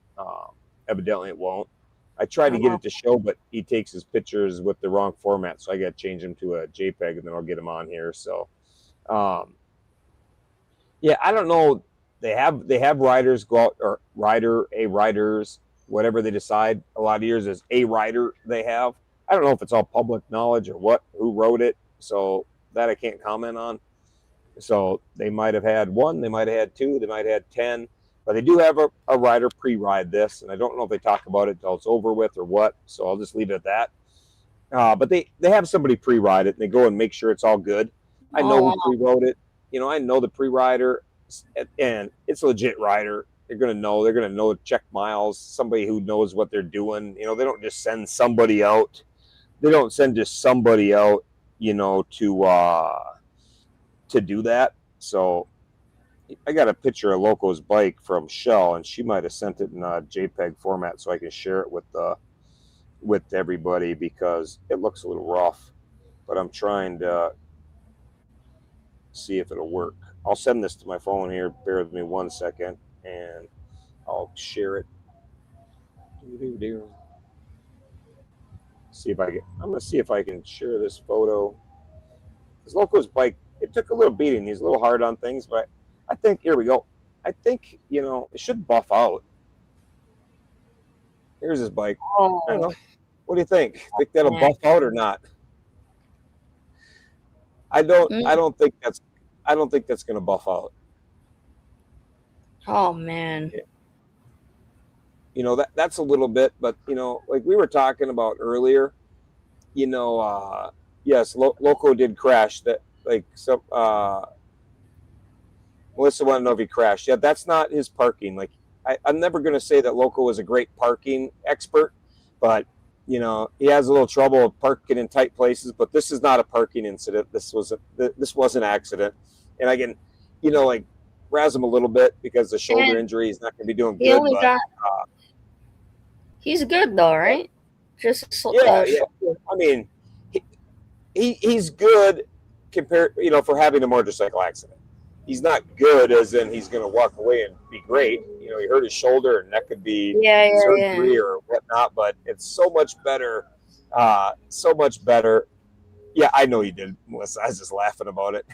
evidently it won't. I tried to get it to show, but he takes his pictures with the wrong format, so I got to change him to a JPEG, and then I'll get him on here. So, yeah, I don't know. They have riders go out, or riders, whatever they decide. A lot of years is a rider they have. I don't know if it's all public knowledge or what, who wrote it. So that I can't comment on. So they might have had one, they might have had two, they might have had 10. But they do have a rider pre-ride this, and I don't know if they talk about it until it's over with or what. So I'll just leave it at that. But they have somebody pre-ride it, and they go and make sure it's all good. I know who pre-wrote it. You know, I know the pre-rider, and it's a legit rider. They're going to know check miles, somebody who knows what they're doing. You know, they don't just send somebody out. They don't send just somebody out, you know, to do that. So I got a picture of Loco's bike from Shell, and she might have sent it in a JPEG format so I can share it with everybody because it looks a little rough. But I'm trying to see if it'll work. I'll send this to my phone here. Bear with me 1 second, and I'll share it. I'm gonna see if I can share this photo. Because Loco's bike, it took a little beating. He's a little hard on things, but I think, here we go. I think, you know, it should buff out. Here's his bike. Oh. I don't know. What do you think? Think that'll buff out or not? I don't think that's gonna buff out. Oh man. You know, that's a little bit, but you know, like we were talking about earlier, you know, yes, Loco did crash. That like some Melissa wanted to know if he crashed. Yeah, that's not his parking. Like I'm never going to say that Loco is a great parking expert, but you know he has a little trouble parking in tight places. But this is not a parking incident. This was an accident, and I can, you know, like razz him a little bit because the shoulder injury is not going to be doing good. He's good though, right? Yeah. I mean, he's good compared, you know, for having a motorcycle accident. He's not good as in he's going to walk away and be great. You know, he hurt his shoulder, and that could be surgery or whatnot. But it's so much better. Yeah, I know you did, Melissa. I was just laughing about it.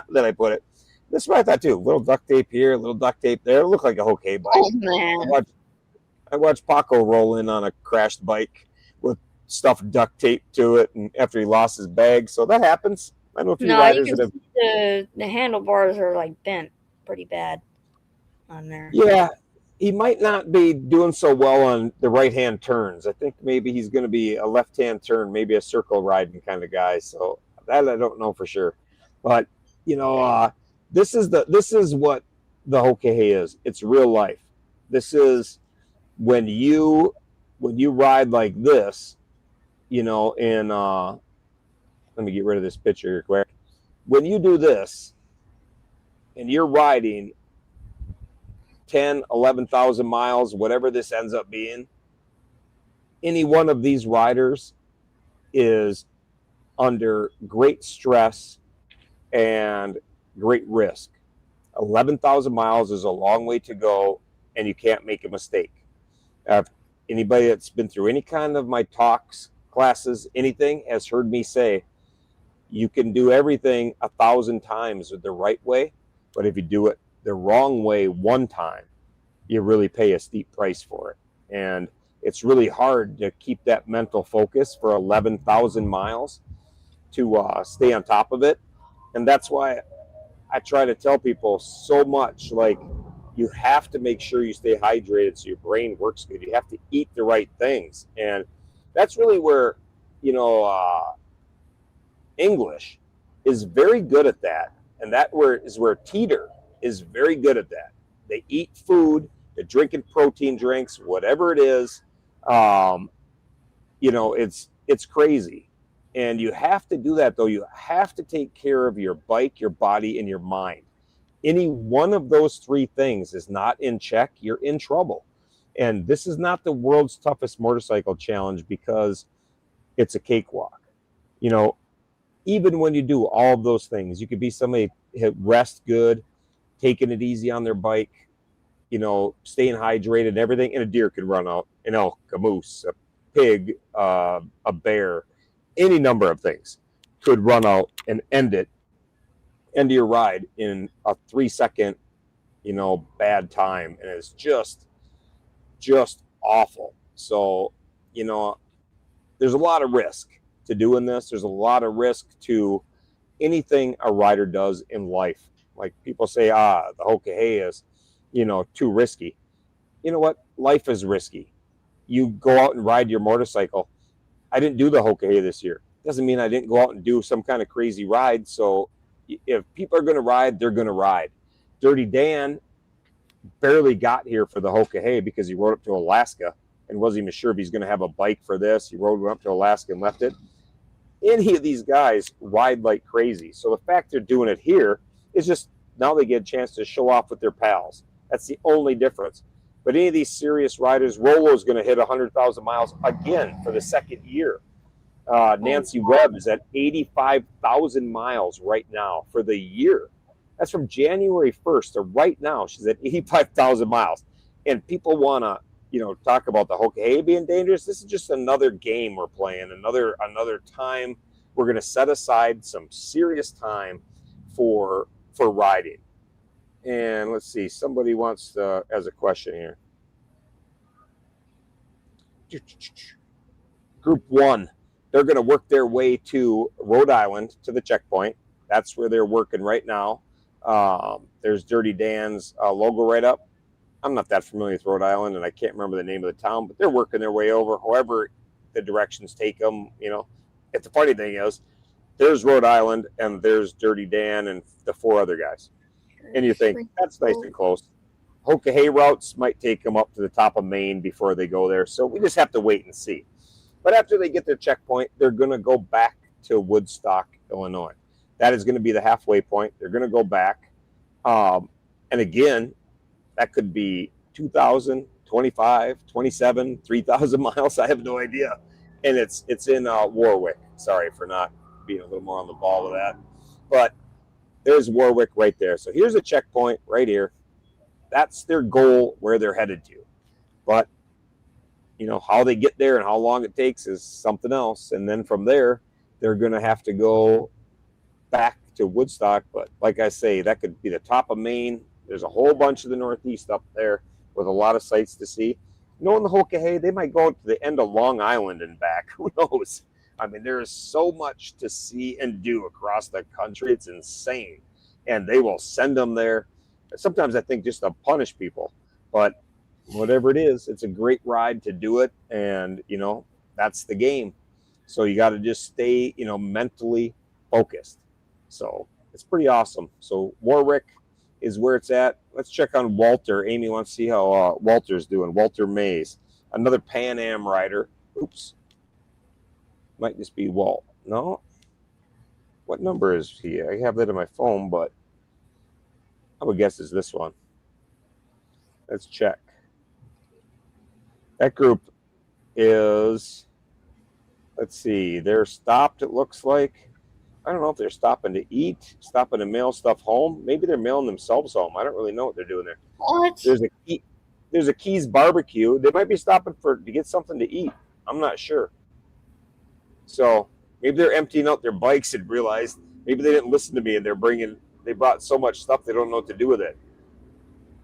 Then I put it. This is what I thought too. A little duct tape here, a little duct tape there. It looked like a Hoka bike. Oh man. I watched Paco roll in on a crashed bike with stuff duct taped to it, and after he lost his bag. So that happens. I know a few riders that have. The handlebars are like bent pretty bad on there. Yeah, he might not be doing so well on the right-hand turns. I think maybe he's going to be a left-hand turn, maybe a circle riding kind of guy. So that I don't know for sure. But you know, this is what the Hoka is. It's real life. This is when you ride like this, you know, in let me get rid of this picture here quick. When you do this and you're riding 10, 11,000 miles, whatever this ends up being, any one of these riders is under great stress and great risk. 11,000 miles is a long way to go, and you can't make a mistake. Anybody that's been through any kind of my talks, classes, anything has heard me say, you can do everything 1,000 times the right way, but if you do it the wrong way one time, you really pay a steep price for it. And it's really hard to keep that mental focus for 11,000 miles to stay on top of it. And that's why I try to tell people so much, like, you have to make sure you stay hydrated so your brain works good. You have to eat the right things. And that's really where, you know, English is very good at that. And that is where Teeter is very good at that. They eat food, they're drinking protein drinks, whatever it is. You know, it's crazy. And you have to do that, though. You have to take care of your bike, your body, and your mind. Any one of those three things is not in check, you're in trouble. And this is not the world's toughest motorcycle challenge because it's a cakewalk. You know, even when you do all of those things, you could be somebody rest good, taking it easy on their bike, you know, staying hydrated and everything, and a deer could run out, an elk, a moose, a pig, a bear, any number of things could run out and end your ride in a 3-second, you know, bad time. And it's just awful. So, you know, there's a lot of risk to doing this. There's a lot of risk to anything a rider does in life. Like people say, the Hoka is, you know, too risky. You know what? Life is risky. You go out and ride your motorcycle. I didn't do the Hoka this year. Doesn't mean I didn't go out and do some kind of crazy ride. So if people are going to ride, they're going to ride. Dirty Dan barely got here for the Hoka because he rode up to Alaska and wasn't even sure if he's going to have a bike for this. He rode up to Alaska and left it. Any of these guys ride like crazy. So the fact they're doing it here is just now they get a chance to show off with their pals. That's the only difference. But any of these serious riders, Rolo's going to hit 100,000 miles again for the second year. Nancy Webb is at 85,000 miles right now for the year. That's from January 1st to right now. She's at 85,000 miles. And people want to, you know, talk about the Hoka being dangerous. This is just another game we're playing, another time we're going to set aside some serious time for riding. And let's see, somebody wants to, as a question here. Group 1, they're going to work their way to Rhode Island to the checkpoint. That's where they're working right now. There's Dirty Dan's logo right up. I'm not that familiar with Rhode Island, and I can't remember the name of the town, but they're working their way over, however the directions take them, you know. If the funny thing is, there's Rhode Island, and there's Dirty Dan and the 4 other guys. And you think, that's nice and close. Hoka routes might take them up to the top of Maine before they go there, so we just have to wait and see. But after they get their checkpoint, they're going to go back to Woodstock, Illinois. That is going to be the halfway point. They're going to go back. And again, that could be 2,000, 25, 27, 3,000 miles. I have no idea. And it's in Warwick. Sorry for not being a little more on the ball with that. But there's Warwick right there. So here's a checkpoint right here. That's their goal, where they're headed to. But, you know, how they get there and how long it takes is something else. And then from there, they're going to have to go back to Woodstock. But like I say, that could be the top of Maine. There's a whole bunch of the Northeast up there with a lot of sights to see. Knowing the Hoka, they might go to the end of Long Island and back. Who knows? I mean, there is so much to see and do across the country. It's insane. And they will send them there. Sometimes I think just to punish people. But whatever it is, it's a great ride to do it. And, you know, that's the game. So you got to just stay, you know, mentally focused. So it's pretty awesome. So Warwick is where it's at. Let's check on Walter. Amy wants to see how Walter's doing. Walter Mays, another Pan Am rider. Oops. Might just be Walt. No. What number is he? I have that in my phone, but I would guess it's this one. Let's check. That group is, let's see, they're stopped, it looks like. I don't know if they're stopping to eat, stopping to mail stuff home. Maybe they're mailing themselves home. I don't really know what they're doing there. What? There's a Keys barbecue. They might be stopping to get something to eat. I'm not sure. So maybe they're emptying out their bikes and realized maybe they didn't listen to me and they brought so much stuff they don't know what to do with it.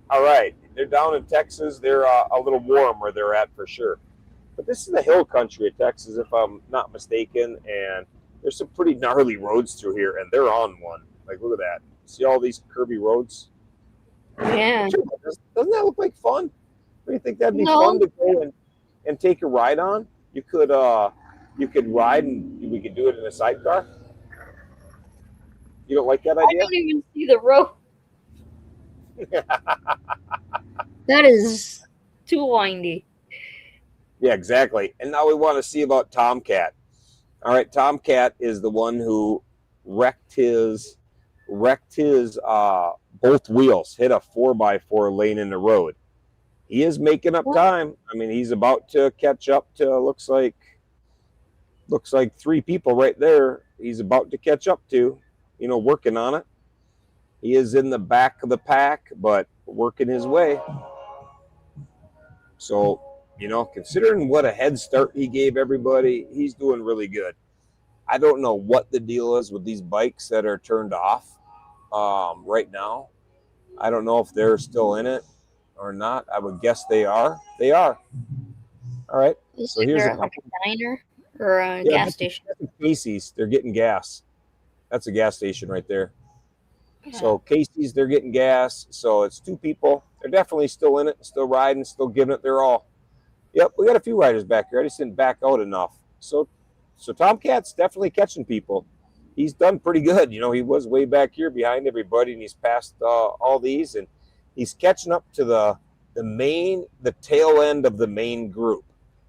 All right, they're down in Texas. They're a little warm where they're at for sure. But this is the hill country of Texas, if I'm not mistaken, and there's some pretty gnarly roads through here, and they're on one. Like, look at that. See all these curvy roads? Yeah. Doesn't that look like fun? Do you think that'd be No. fun to go and take a ride on? You could ride and we could do it in a sidecar. You don't like that I idea? don't even see the road. That is too windy. Yeah, exactly. And now we want to see about Tomcat. All right, Tomcat is the one who wrecked his both wheels, hit a 4x4 lane in the road. He is making up time. I mean, he's about to catch up to looks like 3 people right there. He's about to catch up to, working on it. He is in the back of the pack, but working his way. So, considering what a head start he gave everybody, he's doing really good. I don't know what the deal is with these bikes that are turned off right now. I don't know if they're still in it or not. I would guess they are. They are. All right. So here's a diner or a gas station. Casey's, they're getting gas. That's a gas station right there. Yeah. So Casey's, they're getting gas. So it's 2 people. They're definitely still in it, still riding, still giving it their all. Yep, we got a few riders back here. I just didn't back out enough. So Tomcat's definitely catching people. He's done pretty good. He was way back here behind everybody, and he's passed all these, and he's catching up to the tail end of the main group.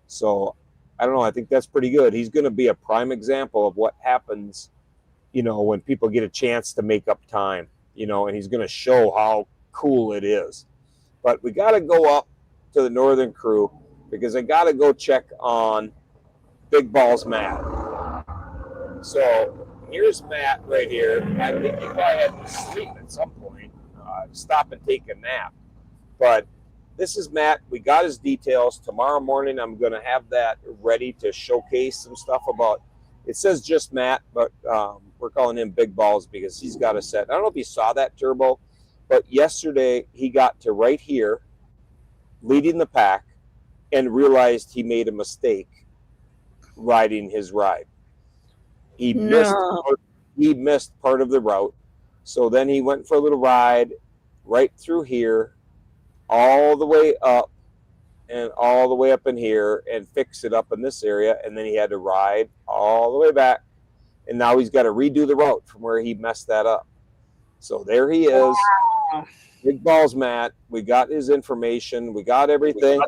So I don't know. I think that's pretty good. He's going to be a prime example of what happens, when people get a chance to make up time, and he's going to show how cool it is. But we got to go up to the Northern Crew because I got to go check on Big Balls Matt. So here's Matt right here. I think he probably had to sleep at some point, stop and take a nap. But this is Matt. We got his details. Tomorrow morning, I'm going to have that ready to showcase some stuff about. It says just Matt, but we're calling him Big Balls because he's got a set. I don't know if you saw that, Turbo, but yesterday he got to right here, leading the pack, and realized he made a mistake riding his ride. He missed part of the route. So then he went for a little ride right through here, all the way up and all the way up in here and fix it up in this area. And then he had to ride all the way back. And now he's got to redo the route from where he messed that up. So there he is. Wow. Big Balls Matt. We got his information. We got everything.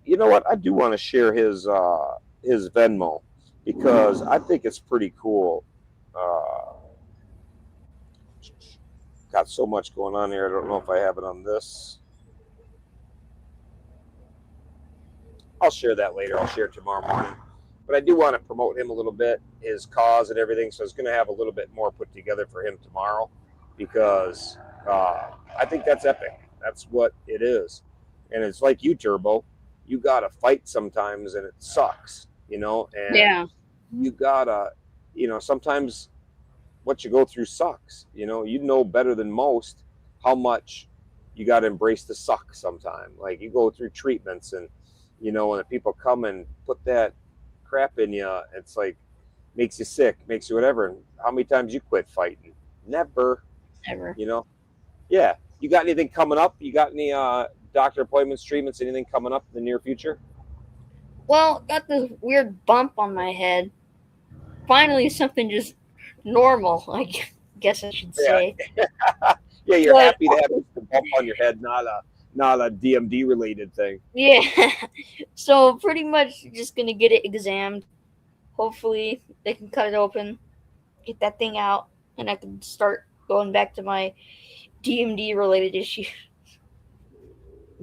You know what? I do want to share his Venmo because I think it's pretty cool. Got so much going on here. I don't know if I have it on this. I'll share that later. I'll share it tomorrow morning. But I do want to promote him a little bit, his cause and everything. So it's going to have a little bit more put together for him tomorrow because I think that's epic. That's what it is. And it's like you, Turbo. You got to fight sometimes and it sucks, and you got to, sometimes what you go through sucks, you better than most how much you got to embrace the suck sometime. Like you go through treatments and, when the people come and put that crap in you, it's like, makes you sick, makes you whatever. And how many times you quit fighting? Never. Yeah. You got anything coming up? You got any, doctor appointments, treatments, anything coming up in the near future? Well, got this weird bump on my head. Finally, something just normal, I guess I should say. Yeah, you're happy to have this bump on your head, not a DMD related thing. Yeah. So pretty much just gonna get it examined. hopefully they can cut it open, get that thing out, and I can start going back to my DMD related issues.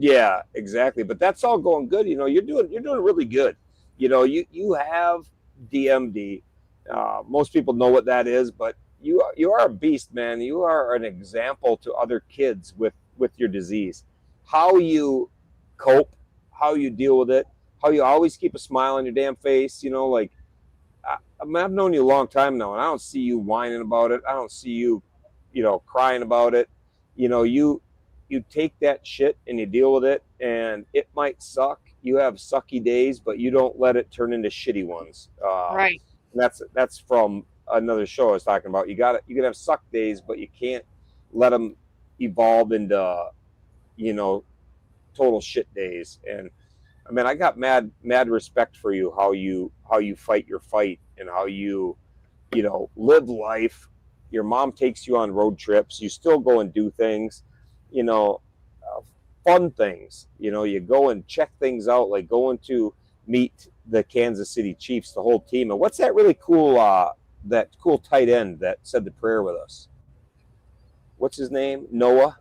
Yeah, exactly. But that's all going good. You're doing really good. You have DMD. Most people know what that is, but you are a beast, man. You are an example to other kids with your disease. How you cope, how you deal with it, how you always keep a smile on your damn face. Like I've known you a long time now, and I don't see you whining about it. I don't see you, crying about it. You take that shit and you deal with it, and it might suck. You have sucky days, but you don't let it turn into shitty ones. Right. And that's from another show I was talking about. You can have suck days, but you can't let them evolve into, you know, total shit days. And I mean, I got mad respect for you, how you fight your fight and how you live life. Your mom takes you on road trips. You still go and do things, you know, uh, fun things. You go and check things out, like going to meet the Kansas City Chiefs, the whole team. And what's that really cool, that cool tight end that said the prayer with us? What's his name? Noah?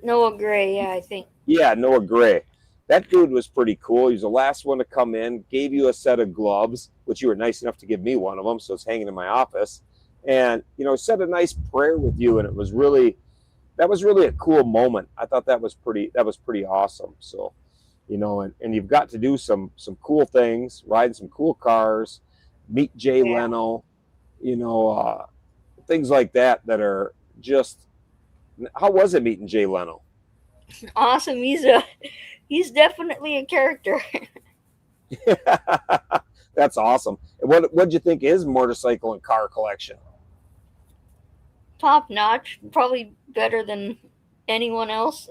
Noah Gray, yeah, I think. Yeah, Noah Gray. That dude was pretty cool. He was the last one to come in, gave you a set of gloves, which you were nice enough to give me one of them, so it's hanging in my office. And, said a nice prayer with you, and that was really a cool moment. I thought that was pretty awesome. So, and you've got to do some cool things, ride some cool cars, meet Jay Yeah. Leno, you know, uh, things like that are just. How was it meeting Jay Leno? Awesome. He's definitely a character. That's awesome. What'd you think of his motorcycle and car collection? Top notch. Probably better than anyone else.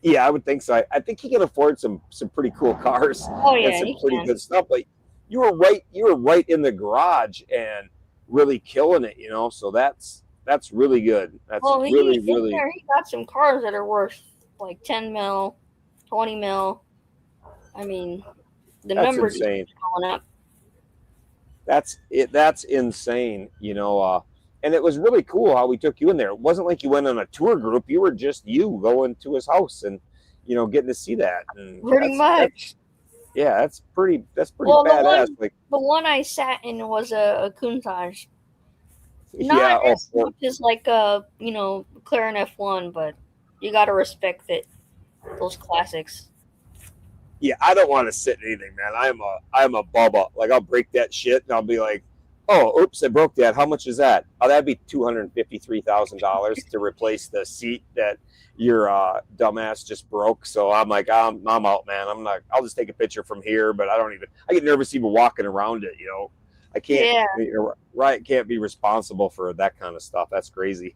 Yeah, I would think so. I think he can afford some pretty cool cars Oh and yeah, some he pretty can. good stuff. But you were right in the garage and really killing it. So that's really good. That's Well, really, he in really. there he got some cars that are worth like 10 mil, 20 mil. I mean, the That's numbers just insane. keep going up. That's it. That's insane. And it was really cool how we took you in there. It wasn't like you went on a tour group. You were just you going to his house and getting to see that. And Pretty that's much. yeah, that's pretty Well, badass. Like the one I sat in was a Countach. Not yeah, oh, as much as like McLaren F1, but you gotta respect it. Those classics. yeah. I don't want to sit in anything, man. I'm a bubba. Like I'll break that shit and I'll be like, oh, oops, I broke that. How much is that? Oh, that'd be $253,000 to replace the seat that your dumbass just broke. So I'm like, I'm out, man. I'm not. I'll just take a picture from here, but I don't even. I get nervous even walking around it. I can't. Yeah. Right, can't be responsible for that kind of stuff. That's crazy.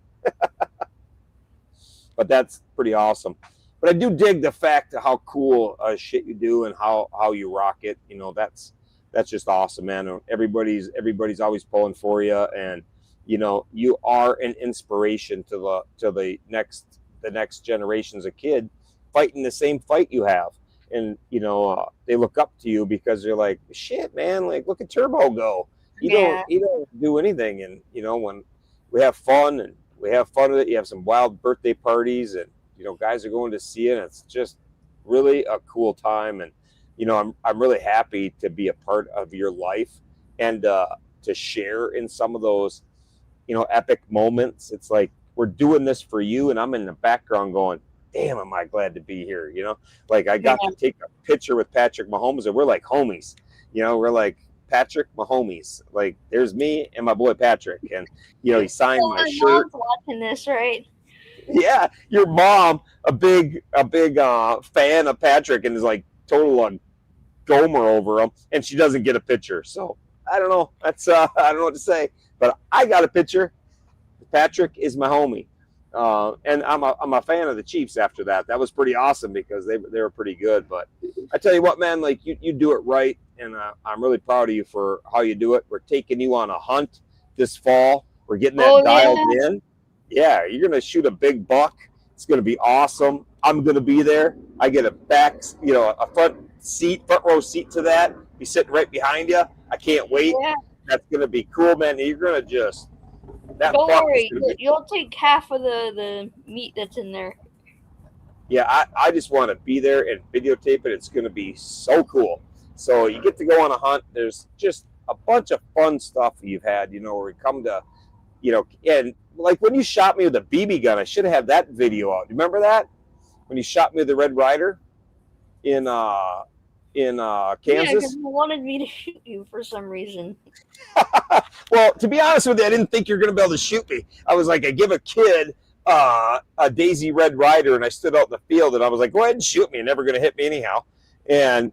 But that's pretty awesome. But I do dig the fact of how cool shit you do and how you rock it. That's just awesome, man. Everybody's always pulling for you, and you are an inspiration to the next generations of kid fighting the same fight you have, and they look up to you because they're like, shit, man, like look at Turbo go. You don't Yeah. you don't do anything, and when we have fun with it. You have some wild birthday parties, and guys are going to see it. And it's just really a cool time, and I'm really happy to be a part of your life and to share in some of those epic moments. It's like we're doing this for you, and I'm in the background going, "Damn, am I glad to be here?" Like I got Yeah. to take a picture with Patrick Mahomes, and we're like homies. We're like Patrick Mahomes. Like there's me and my boy Patrick, and he signed Well, my my shirt. mom's watching this, right? Yeah, your mom, a big fan of Patrick, and is like total Gomer over him, and she doesn't get a picture. So I don't know. That's I don't know what to say, but I got a picture. Patrick is my homie, and I'm a fan of the Chiefs. After that, that was pretty awesome because they were pretty good. But I tell you what, man, like you do it right, and I'm really proud of you for how you do it. We're taking you on a hunt this fall. We're getting that Oh dialed yeah. in. Yeah, you're gonna shoot a big buck. It's gonna be awesome. I'm gonna be there. I get a front row seat to that. be sitting right behind you. I can't wait. Yeah. That's gonna be cool, man. You're gonna just that Don't buck is worry, gonna be. you'll take half of the meat that's in there. Yeah, I just want to be there and videotape it. It's gonna be so cool. So you get to go on a hunt. There's just a bunch of fun stuff you've had, where we come to, and like when you shot me with a BB gun, I should have had that video out. Remember that? When you shot me with the Red Ryder in Yeah, Kansas? because you wanted me to shoot you for some reason. Well, to be honest with you, I didn't think you were going to be able to shoot me. I was like, I give a kid a Daisy Red Ryder, and I stood out in the field, and I was like, go ahead and shoot me. You're never going to hit me anyhow. And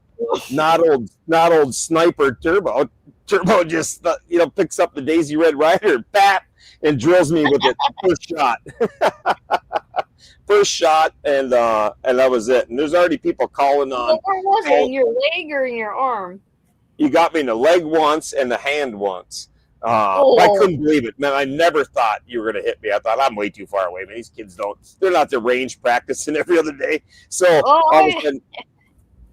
not old sniper Turbo. Turbo just picks up the Daisy Red Ryder, bap, and drills me with it first shot. First shot, and that was it. And there's already people calling on. Where was it? In your leg or in your arm? You got me in the leg once and the hand once. I couldn't believe it, man. I never thought you were going to hit me. I thought I'm way too far away, man. These kids they're not the range practicing every other day. So all of a sudden,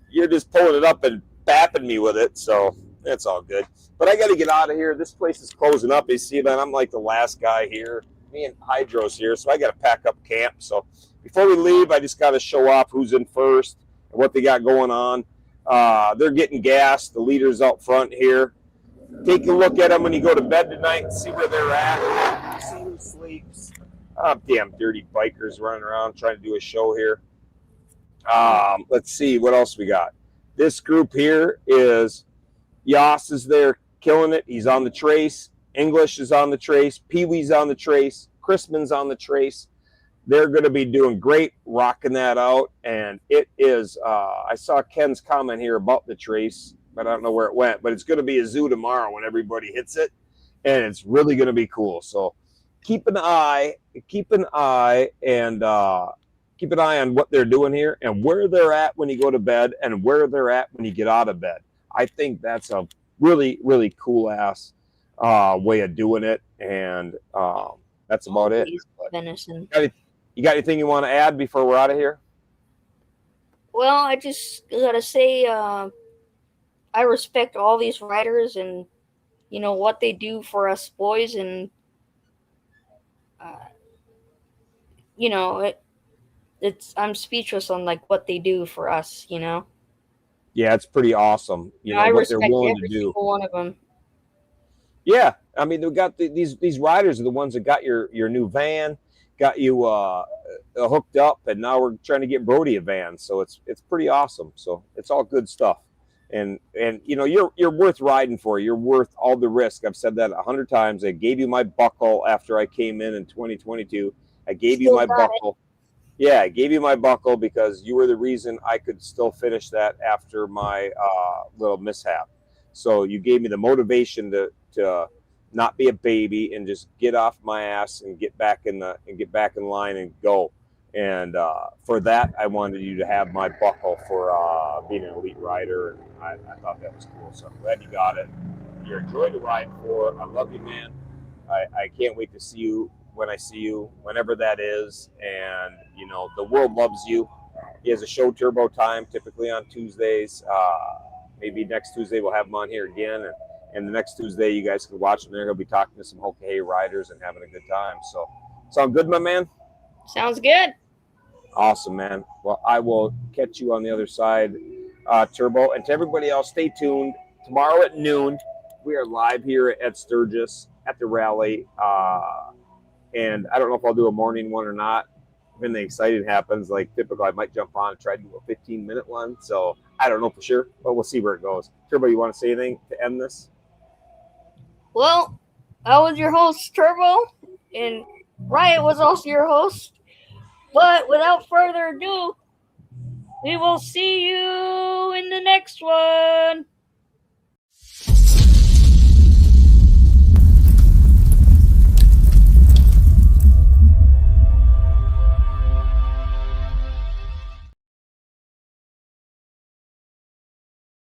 you're just pulling it up and bapping me with it. So that's all good. But I got to get out of here. This place is closing up. You see, man, I'm like the last guy here. Me and Hydro's here, so I got to pack up camp. So before we leave, I just got to show off who's in first and what they got going on. They're getting gas. The leader's out front here. Take a look at them when you go to bed tonight and see where they're at. See who sleeps. Damn dirty bikers running around trying to do a show here. Let's see what else we got. This group here is Yas is there killing it. He's on the trace. English is on the trace. Pee-wee's on the trace. Chrisman's on the trace. They're going to be doing great, rocking that out. And it is, I saw Ken's comment here about the trace, but I don't know where it went. But it's going to be a zoo tomorrow when everybody hits it. And it's really going to be cool. So keep an eye on what they're doing here and where they're at when you go to bed and where they're at when you get out of bed. I think that's a really, really cool ass way of doing it, and that's about it. Venison. You got anything you want to add before we're out of here? Well, I just gotta say, I respect all these writers and what they do for us boys, and I'm speechless on like what they do for us. Yeah, it's pretty awesome. I what they're respect willing every to do. single one of them. Yeah, I mean, they've got these riders are the ones that got your new van, got you hooked up, and now we're trying to get Brody a van. So it's pretty awesome. So it's all good stuff, and you're worth riding for. You're worth all the risk. I've said that 100 times. I gave you my buckle after I came in 2022. I gave you my buckle. Yeah, I gave you my buckle because you were the reason I could still finish that after my little mishap. So you gave me the motivation to not be a baby and just get off my ass and get back in line and go. And for that, I wanted you to have my buckle for being an elite rider. And I thought that was cool. So I'm glad you got it. You're a joy to ride for. I love you, man. I can't wait to see you when I see you, whenever that is. And, the world loves you. He has a show Turbo Time, typically on Tuesdays. Maybe next Tuesday we'll have him on here again. And the next Tuesday, you guys can watch him there. He'll be talking to some Hokahei riders and having a good time. So, sound good, my man? Sounds good. Awesome, man. Well, I will catch you on the other side, Turbo. And to everybody else, stay tuned. Tomorrow at noon, we are live here at Sturgis at the rally. And I don't know if I'll do a morning one or not. When the exciting happens, like typically, I might jump on and try to do a 15-minute one. So I don't know for sure, but we'll see where it goes. Turbo, you want to say anything to end this? Well, I was your host, Turbo, and Riot was also your host. But without further ado, we will see you in the next one.